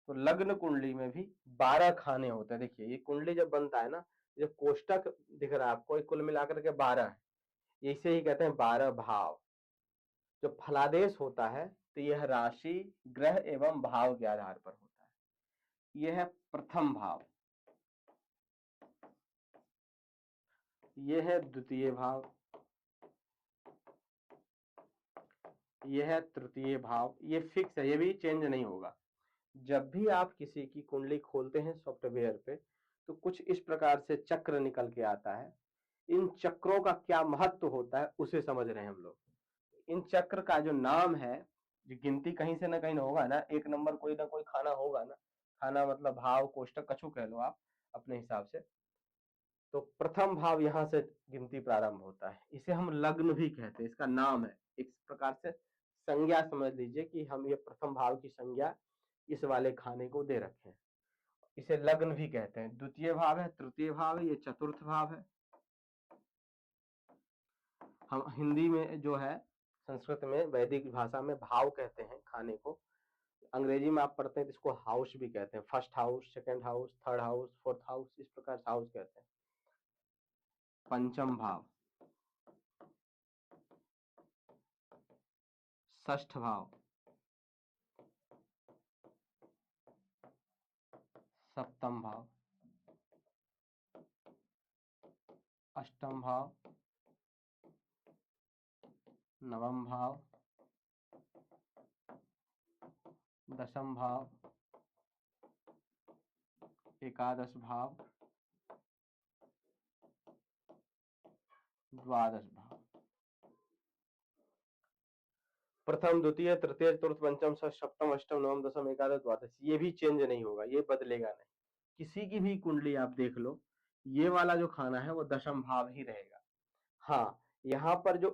तो लग्न कुंडली में भी 12 खाने होते हैं। देखिए ये कुंडली जब बनता है ना, जो कोष्टक दिख रहा है आपको, ये कुल मिलाकर के 12 है। इसे ही कहते हैं 12 भाव। जो फलादेश होता है तो यह राशि, ग्रह एवं भाव के आधार पर होता है। यह है प्रथम भाव, यह है द्वितीय भाव, यह है तृतीय भाव। ये फिक्स है, ये भी चेंज नहीं होगा। जब भी आप किसी की कुंडली खोलते हैं सॉफ्टवेयर पे, तो कुछ इस प्रकार से चक्र निकल के आता है। इन चक्रों का क्या महत्व होता है उसे समझ रहे हैं हम लोग। इन चक्र का जो नाम है, जो गिनती कहीं से ना कहीं होगा ना, एक नंबर कोई ना कोई खाना होगा ना। खाना मतलब भाव, कोष्टक, कछु कह लो आप अपने हिसाब से। तो प्रथम भाव यहाँ से गिनती प्रारंभ होता है। इसे हम लग्न भी कहते हैं, इसका नाम है। एक प्रकार से संज्ञा समझ लीजिए कि हम ये प्रथम भाव की संज्ञा इस वाले खाने को दे रखे हैं। इसे लग्न भी कहते हैं। द्वितीय भाव है, तृतीय भाव है, ये चतुर्थ भाव है। हम हिंदी में जो है, संस्कृत में, वैदिक भाषा में भाव कहते हैं खाने को। अंग्रेजी में आप पढ़ते हैं तो इसको हाउस भी कहते हैं। First house, second house, third house, fourth house, इस प्रकार से हाउस कहते हैं। पंचम भाव, षष्ठ भाव, सप्तम भाव, अष्टम भाव, नवम भाव, दशम भाव, एकादश भाव, द्वादश भाव। प्रथम, द्वितीय, तृतीय, चतुर्थ, पंचम, षष्ठ, सप्तम, अष्टम, नवम, दशम, एकादश, द्वादश, ये भी चेंज नहीं होगा, ये बदलेगा नहीं। किसी की भी कुंडली आप देख लो, ये वाला जो खाना है वो दशम भाव ही रहेगा। हाँ, यहाँ पर जो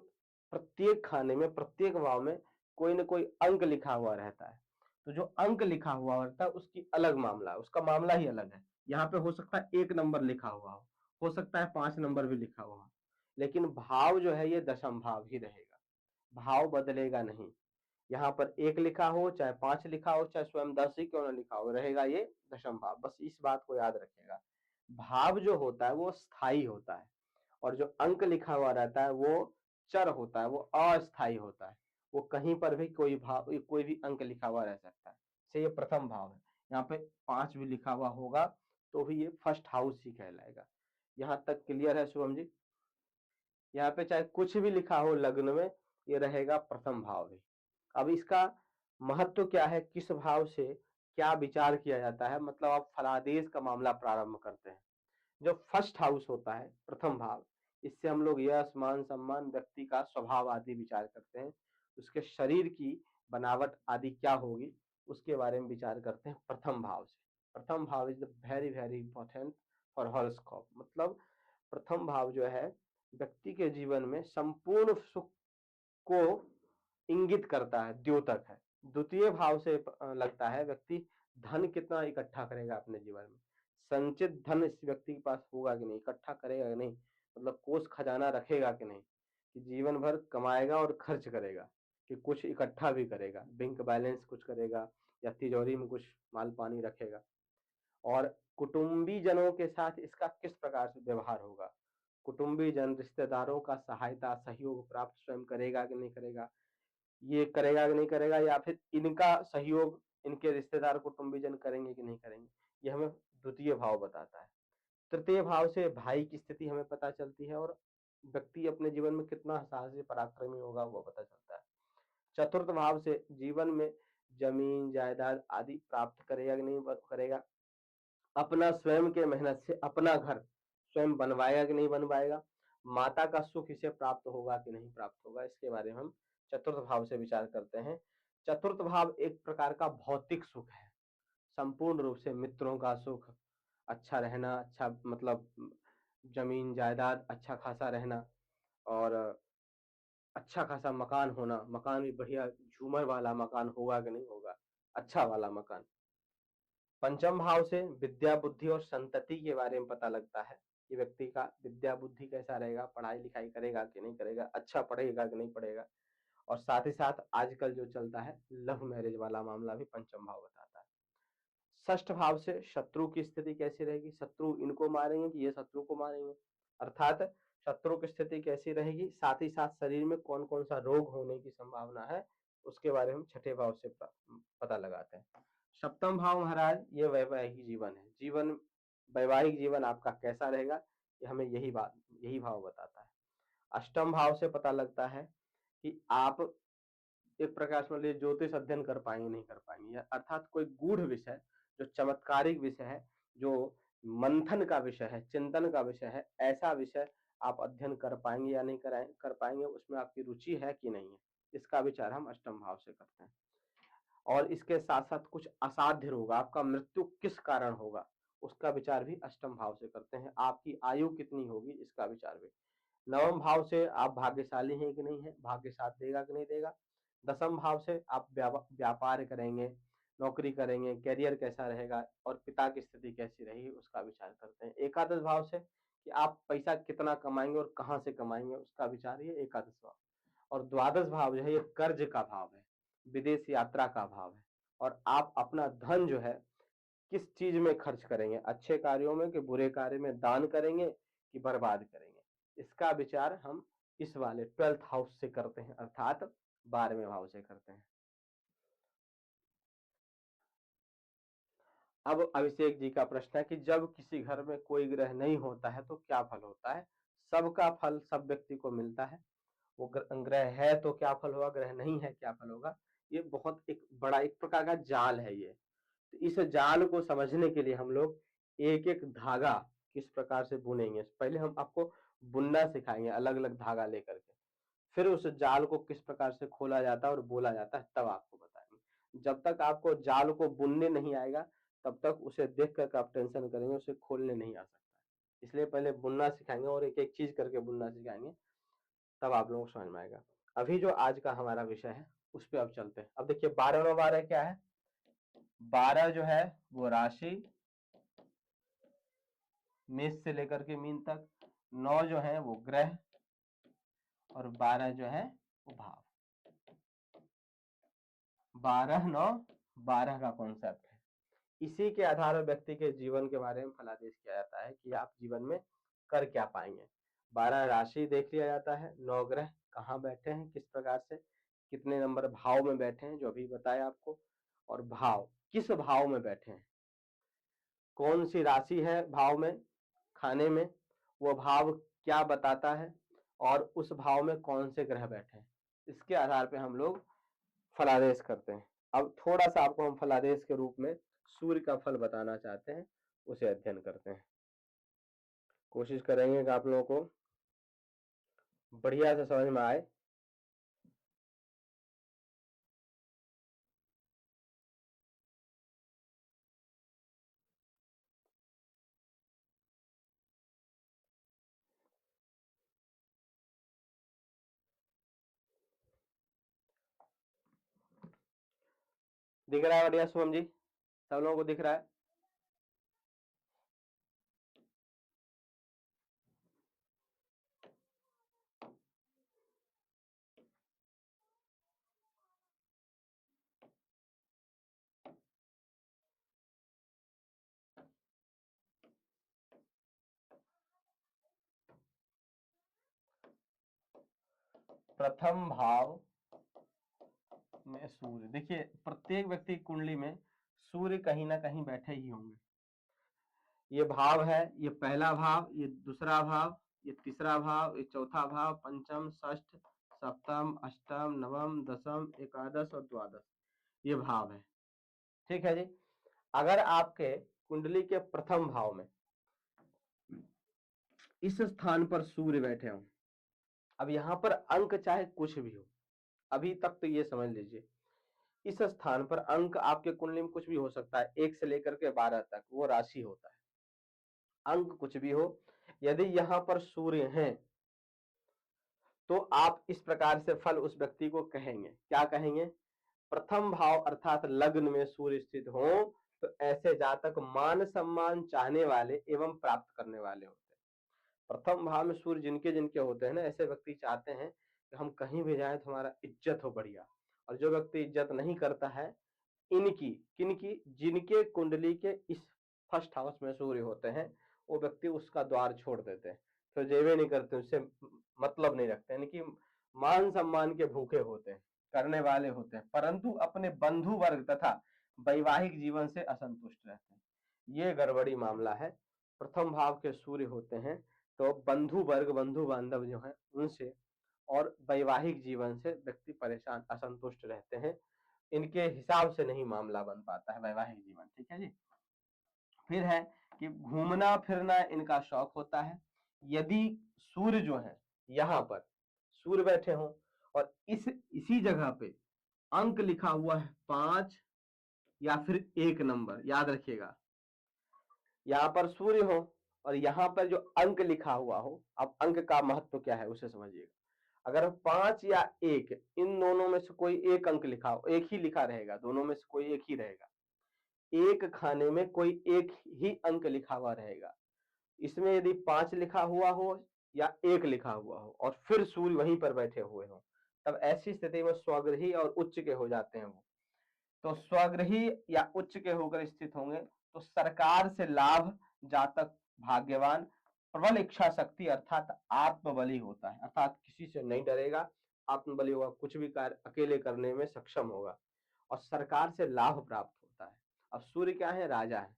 प्रत्येक खाने में, प्रत्येक भाव में कोई ना कोई अंक लिखा हुआ रहता है। तो जो अंक लिखा हुआ रहता है उसकी अलग मामला है, उसका मामला ही अलग है। यहाँ पे हो सकता है 1 नंबर लिखा हुआ हो सकता है 5 नंबर भी लिखा हुआ हो, लेकिन भाव जो है ये दशम भाव ही रहेगा। भाव बदलेगा नहीं। यहाँ पर 1 लिखा हो, चाहे 5 लिखा हो, चाहे स्वयं 10 ही क्यों ना लिखा हो, रहेगा ये दशम भाव। बस इस बात को याद रखिएगा। भाव जो होता है वो स्थायी होता है, और जो अंक लिखा हुआ रहता है वो चर होता है, वो अस्थायी होता है। वो कहीं पर भी कोई भाव, कोई भी अंक लिखा हुआ रह सकता है। से ये प्रथम भाव है। यहाँ पे 5 भी लिखा हुआ होगा तो भी ये फर्स्ट हाउस ही कहलाएगा। यहाँ तक क्लियर है शुभम जी? यहाँ पे चाहे कुछ भी लिखा हो लग्न में, ये रहेगा प्रथम भाव ही। अब इसका महत्व क्या है, किस भाव से क्या विचार किया जाता है, मतलब आप फलादेश का मामला प्रारंभ करते हैं। जो फर्स्ट हाउस होता है, प्रथम भाव, इससे हम लोग यश, मान, सम्मान, व्यक्ति का स्वभाव आदि विचार करते हैं। उसके शरीर की बनावट आदि क्या होगी उसके बारे में विचार करते हैं प्रथम भाव से। प्रथम भाव is very very important for horoscope. मतलब प्रथम भाव जो है व्यक्ति के जीवन में संपूर्ण सुख को इंगित करता है, द्योतक है। द्वितीय भाव से लगता है व्यक्ति धन कितना इकट्ठा करेगा अपने जीवन में, संचित धन इस व्यक्ति के पास होगा कि नहीं, इकट्ठा करेगा कि नहीं, मतलब कोष खजाना रखेगा कि नहीं, कि जीवन भर कमाएगा और खर्च करेगा, कि कुछ इकट्ठा भी करेगा, बैंक बैलेंस कुछ करेगा, या तिजोरी में कुछ माल पानी रखेगा। और कुटुंबी जनों के साथ इसका किस प्रकार से व्यवहार होगा, कुटुंबीजन, रिश्तेदारों का सहायता, सहयोग प्राप्त स्वयं करेगा कि नहीं करेगा, ये करेगा कि नहीं करेगा, या फिर इनका सहयोग इनके रिश्तेदार, कुटुंबीजन करेंगे कि नहीं करेंगे, ये हमें द्वितीय भाव बताता है। तृतीय भाव से भाई की स्थिति हमें पता चलती है और व्यक्ति अपने जीवन में कितना साहसी पराक्रमी होगा वो पता चलता है। चतुर्थ भाव से जीवन में जमीन, जायदाद आदि प्राप्त करेगा कि नहीं करेगा, अपना स्वयं के मेहनत से अपना घर स्वयं बनवाएगा कि नहीं बनवाएगा, माता का सुख इसे प्राप्त होगा कि नहीं प्राप्त होगा, इसके बारे में हम चतुर्थ भाव से विचार करते हैं। चतुर्थ भाव एक प्रकार का भौतिक सुख है, संपूर्ण रूप से मित्रों का सुख, अच्छा रहना, अच्छा मतलब जमीन जायदाद अच्छा खासा रहना, और अच्छा खासा मकान होना, मकान भी बढ़िया झूमर वाला मकान होगा कि नहीं होगा, अच्छा वाला मकान। पंचम भाव से विद्या बुद्धि और संतति के बारे में पता लगता है कि व्यक्ति का विद्या बुद्धि कैसा रहेगा, पढ़ाई लिखाई करेगा कि नहीं करेगा, अच्छा पढ़ेगा कि नहीं पढ़ेगा, और साथ ही साथ आजकल जो चलता है लव मैरिज वाला मामला भी पंचम भाव बताता है। षष्ठ भाव से शत्रु की स्थिति कैसी रहेगी, शत्रु इनको मारेंगे कि ये शत्रु को मारेंगे, अर्थात शत्रु की स्थिति कैसी रहेगी, साथ ही साथ शरीर में कौन कौन सा रोग होने की संभावना है उसके बारे में छठे भाव से पता लगाते हैं। सप्तम भाव महाराज ये वैवाहिक जीवन है, जीवन वैवाहिक जीवन आपका कैसा रहेगा, ये हमें यही भाव बताता है। अष्टम भाव से पता लगता है कि आप एक प्रकार से मान ज्योतिष अध्ययन कर पाएंगे नहीं कर पाएंगे, अर्थात कोई गूढ़ विषय जो चमत्कारिक विषय है, जो मंथन का विषय है, चिंतन का विषय है, ऐसा विषय आप अध्ययन कर पाएंगे या नहीं कर पाएंगे, उसमें आपकी रुचि है कि नहीं है, इसका विचार हम अष्टम भाव से करते हैं। और इसके साथ साथ कुछ असाध्य रोग, आपका मृत्यु किस कारण होगा उसका विचार भी अष्टम भाव से करते हैं, आपकी आयु कितनी होगी इसका विचार भी। नवम भाव से आप भाग्यशाली हैं कि नहीं है, भाग्य साथ देगा कि नहीं देगा। दसम भाव से आप व्यापार करेंगे, नौकरी करेंगे, करियर कैसा रहेगा और पिता की स्थिति कैसी रहेगी उसका विचार करते हैं। एकादश भाव से कि आप पैसा कितना कमाएंगे और कहां से कमाएंगे उसका विचार, ये एकादश भाव। और द्वादश भाव जो है ये कर्ज का भाव है, विदेश यात्रा का भाव है, और आप अपना धन जो है किस चीज में खर्च करेंगे, अच्छे कार्यों में कि बुरे कार्य में, दान करेंगे कि बर्बाद करेंगे, इसका विचार हम इस वाले 12th हाउस से करते हैं, अर्थात 12वें भाव से करते हैं। अब अभिषेक जी का प्रश्न है कि जब किसी घर में कोई ग्रह नहीं होता है तो क्या फल होता है। सबका फल सब व्यक्ति को मिलता है, वो ग्रह है तो क्या फल होगा, ग्रह नहीं है क्या फल होगा, ये बहुत एक बड़ा एक प्रकार का जाल है ये। तो इस जाल को समझने के लिए हम लोग एक एक धागा किस प्रकार से बुनेंगे, पहले हम आपको बुनना सिखाएंगे अलग अलग धागा लेकर के, फिर उस जाल को किस प्रकार से खोला जाता है और बोला जाता है तब आपको बताएंगे। जब तक आपको जाल को बुनने नहीं आएगा तब तक उसे देख कर आप टेंशन करेंगे, उसे खोलने नहीं आ सकता है। इसलिए पहले बुनना सिखाएंगे और एक एक चीज करके बुनना सिखाएंगे, तब आप लोगों को समझ में आएगा। अभी जो आज का हमारा विषय है उस पर अब चलते हैं। अब देखिए 12 क्या है, 12 जो है वो राशि मेष से लेकर के मीन तक, 9 जो है वो ग्रह, और 12 जो है वो भाव। 12 9 12 का कॉन्सेप्ट है। इसी के आधार पर व्यक्ति के जीवन के बारे में फलादेश किया जाता है कि आप जीवन में कर क्या पाएंगे। 12 राशि देख लिया जाता है, 9 ग्रह कहाँ बैठे हैं, किस प्रकार से कितने नंबर भाव में बैठे हैं जो अभी बताया आपको, और भाव किस भाव में बैठे हैं, कौन सी राशि है भाव में खाने में, वो भाव क्या बताता है, और उस भाव में कौन से ग्रह बैठे हैं, इसके आधार पे हम लोग फलादेश करते हैं। अब थोड़ा सा आपको हम फलादेश के रूप में सूर्य का फल बताना चाहते हैं, उसे अध्ययन करते हैं। कोशिश करेंगे कि आप लोगों को बढ़िया से समझ में आए। दिख रहा है बढ़िया शुभम जी, सब लोगों को दिख रहा है। प्रथम भाव में सूर्य, देखिए प्रत्येक व्यक्ति की कुंडली में सूर्य कहीं ना कहीं बैठे ही होंगे। ये भाव है, ये पहला भाव, ये दूसरा भाव, ये तीसरा भाव, ये चौथा भाव, पंचम, षष्ठ, सप्तम, अष्टम, नवम, दसम, एकादश और द्वादश, ये भाव है। ठीक है जी। अगर आपके कुंडली के प्रथम भाव में इस स्थान पर सूर्य बैठे हों, अब यहां पर अंक चाहे कुछ भी हो, अभी तक तो ये समझ लीजिए इस स्थान पर अंक आपके कुंडली में कुछ भी हो सकता है, 1 से लेकर के 12 तक वो राशि होता है, अंक कुछ भी हो, यदि यहां पर सूर्य हैं तो आप इस प्रकार से फल उस व्यक्ति को कहेंगे। क्या कहेंगे? प्रथम भाव अर्थात लग्न में सूर्य स्थित हो तो ऐसे जातक मान सम्मान चाहने वाले एवं प्राप्त करने वाले होते हैं। प्रथम भाव में सूर्य जिनके जिनके होते हैं ना, ऐसे व्यक्ति चाहते हैं कि हम कहीं भी जाएं तो हमारा इज्जत हो बढ़िया। और जो व्यक्ति इज्जत नहीं करता है, इनकी किनकी, जिनके कुंडली के इस फर्स्ट हाउस में सूर्य होते हैं, वो व्यक्ति उसका द्वार छोड़ देते हैं, तो जेबे नहीं करते, उससे मतलब नहीं रखते, यानी कि मान सम्मान के भूखे होते हैं, करने वाले होते हैं, परंतु अपने बंधु वर्ग तथा वैवाहिक जीवन से असंतुष्ट रहते हैं। ये गड़बड़ी मामला है। प्रथम भाव के सूर्य होते हैं तो बंधु वर्ग, बंधु बांधव जो है उनसे और वैवाहिक जीवन से व्यक्ति परेशान, असंतुष्ट रहते हैं। इनके हिसाब से नहीं मामला बन पाता है वैवाहिक जीवन। ठीक है जी। फिर है कि घूमना फिरना इनका शौक होता है। यदि सूर्य जो है यहाँ पर सूर्य बैठे हों और इसी जगह पे अंक लिखा हुआ है 5 या फिर 1 नंबर, याद रखिएगा, यहाँ पर सूर्य हो और यहाँ पर जो अंक लिखा हुआ हो, अब अंक का महत्व क्या है उसे समझिएगा। अगर 5 या 1 इन दोनों में से कोई एक अंक लिखा हो, एक ही लिखा रहेगा, दोनों में से कोई एक ही रहेगा, एक खाने में कोई एक ही अंक लिखा हुआ रहेगा। इसमें यदि 5 लिखा हुआ हो या 1 लिखा हुआ हो और फिर सूर्य वहीं पर बैठे हुए हो, तब ऐसी स्थिति में स्वगृही और उच्च के हो जाते हैं वो। तो स्वगृही या उच्च के होकर स्थित होंगे तो सरकार से लाभ, जातक भाग्यवान, प्रबल इच्छा शक्ति अर्थात आत्मबली होता है, अर्थात किसी से नहीं डरेगा, आत्मबली होगा, कुछ भी कार्य अकेले करने में सक्षम होगा और सरकार से लाभ प्राप्त होता है। अब सूर्य क्या है? राजा है।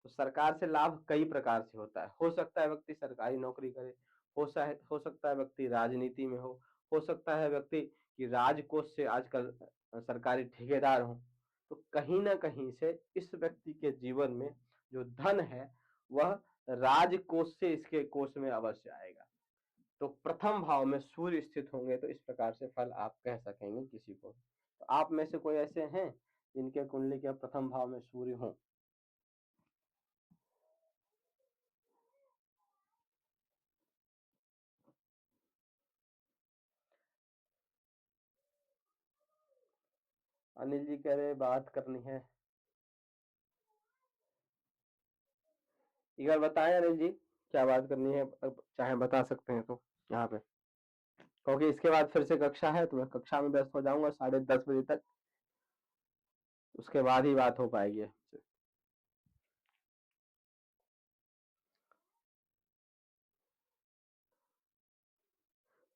तो सरकार से लाभ कई प्रकार से होता है। हो सकता है व्यक्ति सरकारी नौकरी करे, हो सकता है व्यक्ति राजनीति में हो सकता है व्यक्ति कि राजकोष से आजकल सरकारी ठेकेदार हो। तो कहीं ना कहीं से इस व्यक्ति के जीवन में जो धन है वह राजकोष से इसके कोष में अवश्य आएगा। तो प्रथम भाव में सूर्य स्थित होंगे तो इस प्रकार से फल आप कह सकेंगे किसी को। तो आप में से कोई ऐसे हैं जिनके कुंडली के प्रथम भाव में सूर्य हो? अनिल जी कह रहे बात करनी है, एक बार बताएं अनिल जी, क्या बात करनी है? चाहे बता सकते हैं तो यहाँ पे, क्योंकि इसके बाद फिर से कक्षा है तो मैं कक्षा में व्यस्त हो जाऊंगा 10:30 बजे तक, उसके बाद ही बात हो पाएगी।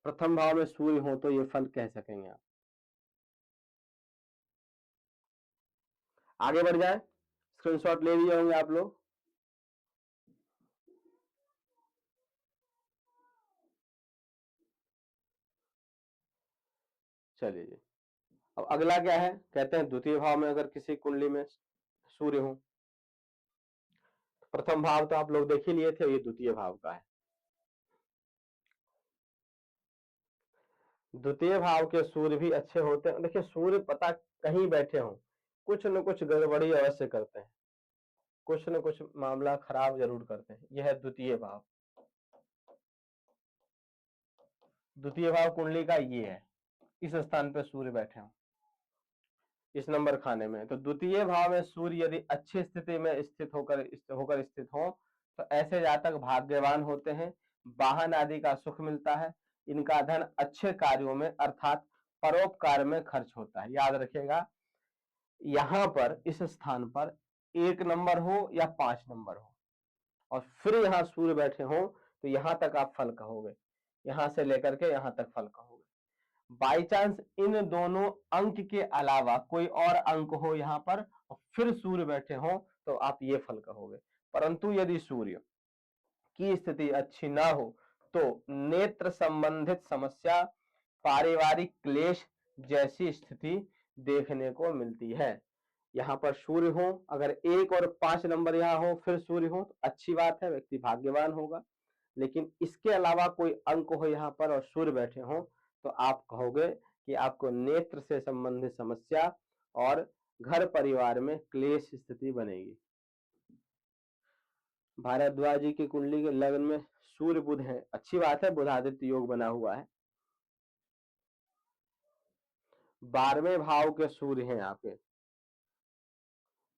प्रथम भाव में सूर्य हो तो ये फल कह सकेंगे आप। आगे बढ़ जाए, स्क्रीनशॉट ले लिए होंगे आप लोग। चलिए जी, अब अगला क्या है? कहते हैं द्वितीय भाव में अगर किसी कुंडली में सूर्य हो, प्रथम भाव तो आप लोग देख ही लिए थे, ये द्वितीय भाव का है। द्वितीय भाव के सूर्य भी अच्छे होते हैं। देखिए सूर्य पता कहीं बैठे हो, कुछ न कुछ गड़बड़ी अवश्य करते हैं, कुछ न कुछ मामला खराब जरूर करते हैं। यह है द्वितीय भाव। द्वितीय भाव कुंडली का ये है, इस स्थान पे सूर्य बैठे हो इस नंबर खाने में। तो द्वितीय भाव में सूर्य यदि अच्छी स्थिति में होकर स्थित हो तो ऐसे जातक भाग्यवान होते हैं, वाहन आदि का सुख मिलता है, इनका धन अच्छे कार्यों में अर्थात परोपकार में खर्च होता है। याद रखिएगा, यहां पर इस स्थान पर 1 नंबर हो या 5 नंबर हो और फिर यहाँ सूर्य बैठे हो तो यहां तक आप फल कहोगे, यहां से लेकर के यहां तक फल कहोगे। बाई चांस इन दोनों अंक के अलावा कोई और अंक हो यहाँ पर और फिर सूर्य बैठे हो तो आप ये फल कहोगे। परंतु यदि सूर्य की स्थिति अच्छी ना हो तो नेत्र संबंधित समस्या, पारिवारिक क्लेश जैसी स्थिति देखने को मिलती है। यहाँ पर सूर्य हो, अगर 1 और 5 नंबर यहाँ हो फिर सूर्य हो तो अच्छी बात है, व्यक्ति भाग्यवान होगा। लेकिन इसके अलावा कोई अंक हो यहाँ पर और सूर्य बैठे हो तो आप कहोगे कि आपको नेत्र से संबंधित समस्या और घर परिवार में क्लेश स्थिति बनेगी। भारद्वाज जी की कुंडली के लग्न में सूर्य बुध है, अच्छी बात है, बुधादित्य योग बना हुआ है। 12वें भाव के सूर्य हैं आपके,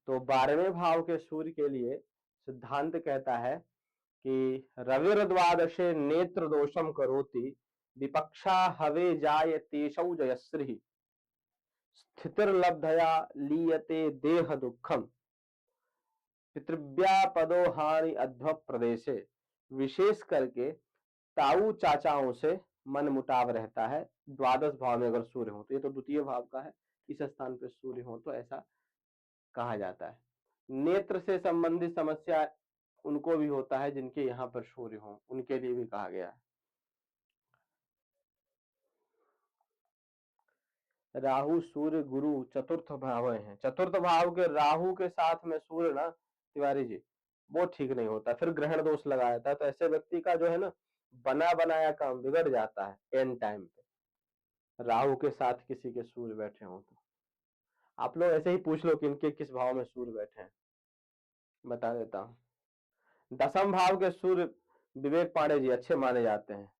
तो 12वें भाव के सूर्य के लिए सिद्धांत कहता है कि रविर्द्वादशे नेत्र दोषम करोति विपक्षा हवे जाय तेषौ जयश्री स्थितिर्लब्धया लीयते देह दुखम पितृव्यापदो हानि अध्व प्रदेशे। विशेष करके ताऊ चाचाओं से मन मुटाव रहता है। द्वादश भाव में अगर सूर्य हो तो, ये तो द्वितीय भाव का है, इस स्थान पे सूर्य हो तो ऐसा कहा जाता है। नेत्र से संबंधित समस्या उनको भी होता है जिनके यहाँ पर सूर्य हो, उनके लिए भी कहा गया है। राहु सूर्य गुरु चतुर्थ भाव हैं, चतुर्थ भाव के राहु के साथ में सूर्य ना तिवारी जी वो ठीक नहीं होता, फिर ग्रहण दोष लगा जाता है, तो ऐसे व्यक्ति का जो है ना बना बनाया काम बिगड़ जाता है एंड टाइम पे। राहु के साथ किसी के सूर्य बैठे हो तो आप लोग ऐसे ही पूछ लो कि इनके किस भाव में सूर्य बैठे हैं, बता देता हूँ। 10वें भाव के सूर्य विवेक पांडे जी अच्छे माने जाते हैं।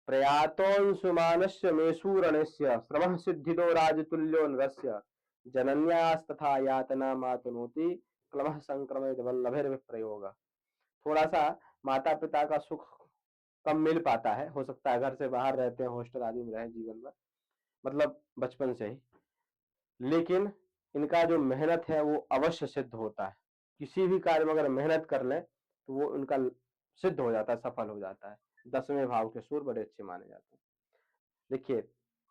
प्रयातोऽंशुमानस्य मेषूरणस्य श्रमः सिद्धिदो राजतुल्यो नृस्य जनन्यास्तथा यातना मातनोति क्लमः संक्रमित वल्लभैर्विप्रयोग। थोड़ा सा माता पिता का सुख कम मिल पाता है, हो सकता है घर से बाहर रहते हैं, हॉस्टल आदि में रहे जीवन में, मतलब बचपन से ही, लेकिन इनका जो मेहनत है वो अवश्य सिद्ध होता है। किसी भी कार्य में अगर मेहनत कर लें तो वो इनका सिद्ध हो जाता है, सफल हो जाता है। 10वें भाव के सूर्य बड़े अच्छे माने जाते हैं। देखिए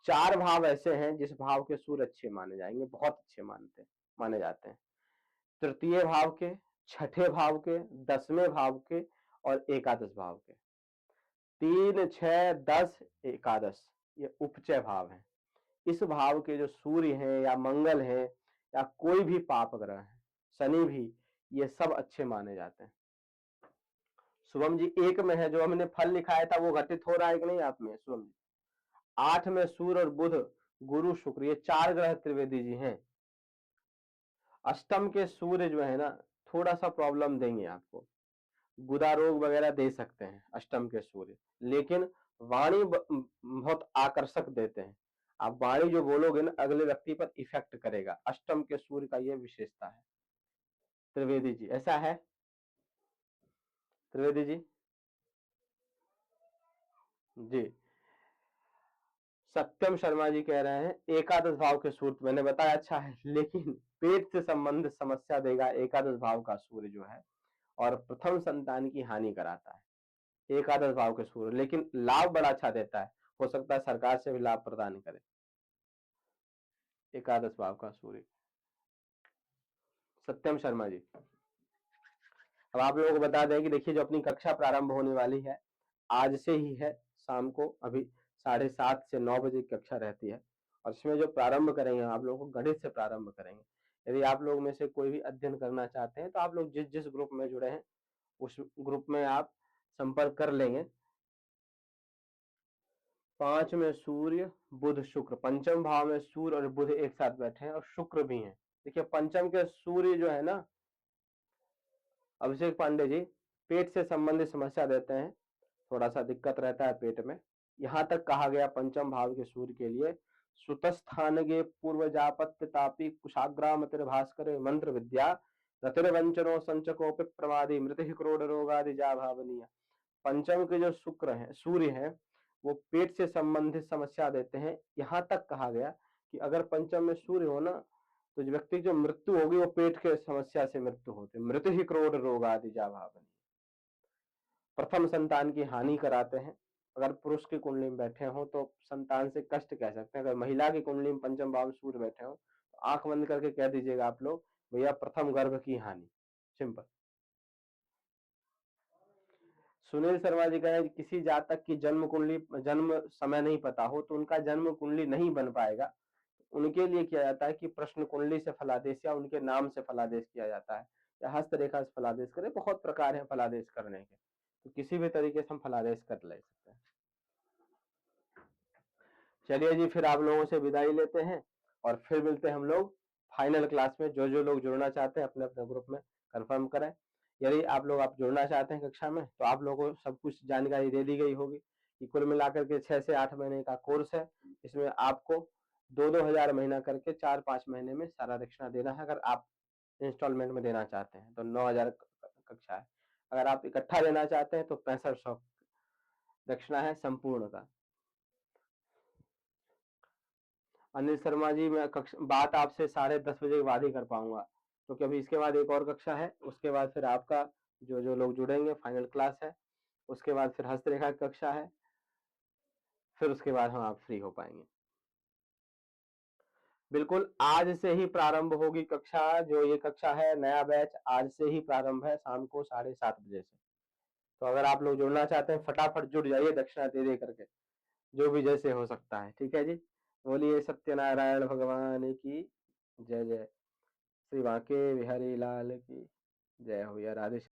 4 भाव ऐसे हैं जिस भाव के सूर्य अच्छे माने जाएंगे, बहुत अच्छे माने जाते हैं। तृतीय भाव के, छठे भाव के, 10वें भाव के और एकादश भाव के। 3, 6, 10, एकादश ये उपचय भाव है। इस भाव के जो सूर्य हैं या मंगल है या कोई भी पाप ग्रह है, शनि भी, ये सब अच्छे माने जाते हैं। शुभम जी 1 में है, जो हमने फल लिखाया था वो घटित हो रहा है कि नहीं आप में शुभम जी? 8 में सूर्य और बुध, गुरु शुक्र, ये 4 ग्रह त्रिवेदी जी हैं। अष्टम के सूर्य जो है ना थोड़ा सा प्रॉब्लम देंगे आपको, गुदा रोग वगैरह दे सकते हैं अष्टम के सूर्य, लेकिन वाणी बहुत आकर्षक देते हैं। आप वाणी जो बोलोगे ना अगले व्यक्ति पर इफेक्ट करेगा, अष्टम के सूर्य का यह विशेषता है। त्रिवेदी जी ऐसा है? त्रिवेदी जी जी। सत्यम शर्मा जी कह रहे हैं एकादश भाव के सूर्य, मैंने बताया अच्छा है, लेकिन पेट से संबंधित समस्या देगा एकादश भाव का सूर्य जो है, और प्रथम संतान की हानि कराता है एकादश भाव के सूर्य, लेकिन लाभ बड़ा अच्छा देता है, हो सकता है सरकार से भी लाभ प्रदान करे एकादश भाव का सूर्य। सत्यम शर्मा जी, अब आप लोगों को बता दें कि देखिए जो अपनी कक्षा प्रारंभ होने वाली है आज से ही है, शाम को अभी 7:30 से 9 बजे की कक्षा रहती है, और इसमें जो प्रारंभ करेंगे आप लोगों को गणित से प्रारंभ करेंगे। यदि आप लोग में से कोई भी अध्ययन करना चाहते हैं तो आप लोग जिस जिस ग्रुप में जुड़े हैं उस ग्रुप में आप संपर्क कर लेंगे। 5 में सूर्य बुध शुक्र, पंचम भाव में सूर्य और बुध एक साथ बैठे हैं और शुक्र भी हैं। देखिए पंचम के सूर्य जो है ना अभिषेक पांडे जी पेट से संबंधित समस्या देते हैं, थोड़ा सा दिक्कत रहता है पेट में। यहाँ तक कहा गया पंचम भाव के सूर्य के लिए सुतस्थानगे पूर्व जापत्य तापी कुशाग्रामतिर भास्कर मंत्र विद्या रतिर्वंचनो संचकोपि प्रमादी मृति क्रोध रोगादि जा भावनीय। पंचम के जो शुक्र हैं सूर्य हैं वो पेट से संबंधित समस्या देते हैं। यहाँ तक कहा गया कि अगर पंचम में सूर्य हो ना तो व्यक्ति की जो मृत्यु होगी वो पेट के समस्या से मृत्यु होती है, मृत्यु ही क्रोध रोग आदि जा भावनी। प्रथम संतान की हानि कराते हैं, अगर पुरुष की कुंडली में बैठे हो तो संतान से कष्ट कह सकते हैं। अगर महिला की कुंडली में पंचम भाव में सूर्य बैठे हो तो आंख बंद करके कह दीजिएगा आप लोग, भैया प्रथम गर्भ की हानि। सिंपल। सुनील शर्मा जी कह रहे हैं किसी जातक की जन्म कुंडली जन्म समय नहीं पता हो तो उनका जन्म कुंडली नहीं बन पाएगा। उनके लिए किया जाता है कि प्रश्न कुंडली से फलादेश या उनके नाम से फलादेश किया जाता है, या हस्तरेखा से फलादेश करें। बहुत प्रकार है फलादेश करने के, तो किसी भी तरीके से हम फलादेश कर ले सकते हैं। चलिए जी, फिर आप लोगों से विदाई लेते हैं और फिर मिलते हैं हम लोग फाइनल क्लास में। जो जो लोग जुड़ना चाहते हैं अपने अपने ग्रुप में कंफर्म करें। यदि आप जुड़ना चाहते हैं कक्षा में तो आप लोगों को सब कुछ जानकारी दे दी गई होगी कि कुल मिलाकर के 6 से 8 महीने का कोर्स है। इसमें आपको 2-2 हजार महीना करके 4-5 महीने में सारा दक्षिणा देना है। अगर आप इंस्टॉलमेंट में देना चाहते हैं तो 9,000 कक्षा है। अगर आप इकट्ठा देना चाहते हैं तो 6500 दक्षिणा है संपूर्ण का। अनिल शर्मा जी, मैं बात आपसे 10:30 बजे के बाद ही कर पाऊंगा, क्योंकि अभी इसके बाद एक और कक्षा है। उसके बाद फिर आपका जो जो लोग जुड़ेंगे फाइनल क्लास है। उसके बाद फिर हस्तरेखा की कक्षा है। फिर उसके बाद हम आप फ्री हो पाएंगे। बिल्कुल, आज से ही प्रारंभ होगी कक्षा। जो ये कक्षा है नया बैच आज से ही प्रारंभ है, शाम को 7:30 बजे से। तो अगर आप लोग जुड़ना चाहते हैं फटाफट जुड़ जाइए दक्षिणा दे दे करके, जो भी जैसे हो सकता है। ठीक है जी। बोलिए सत्यनारायण भगवान की जय जय। श्री बांके बिहारी लाल की जय हो। या राधे।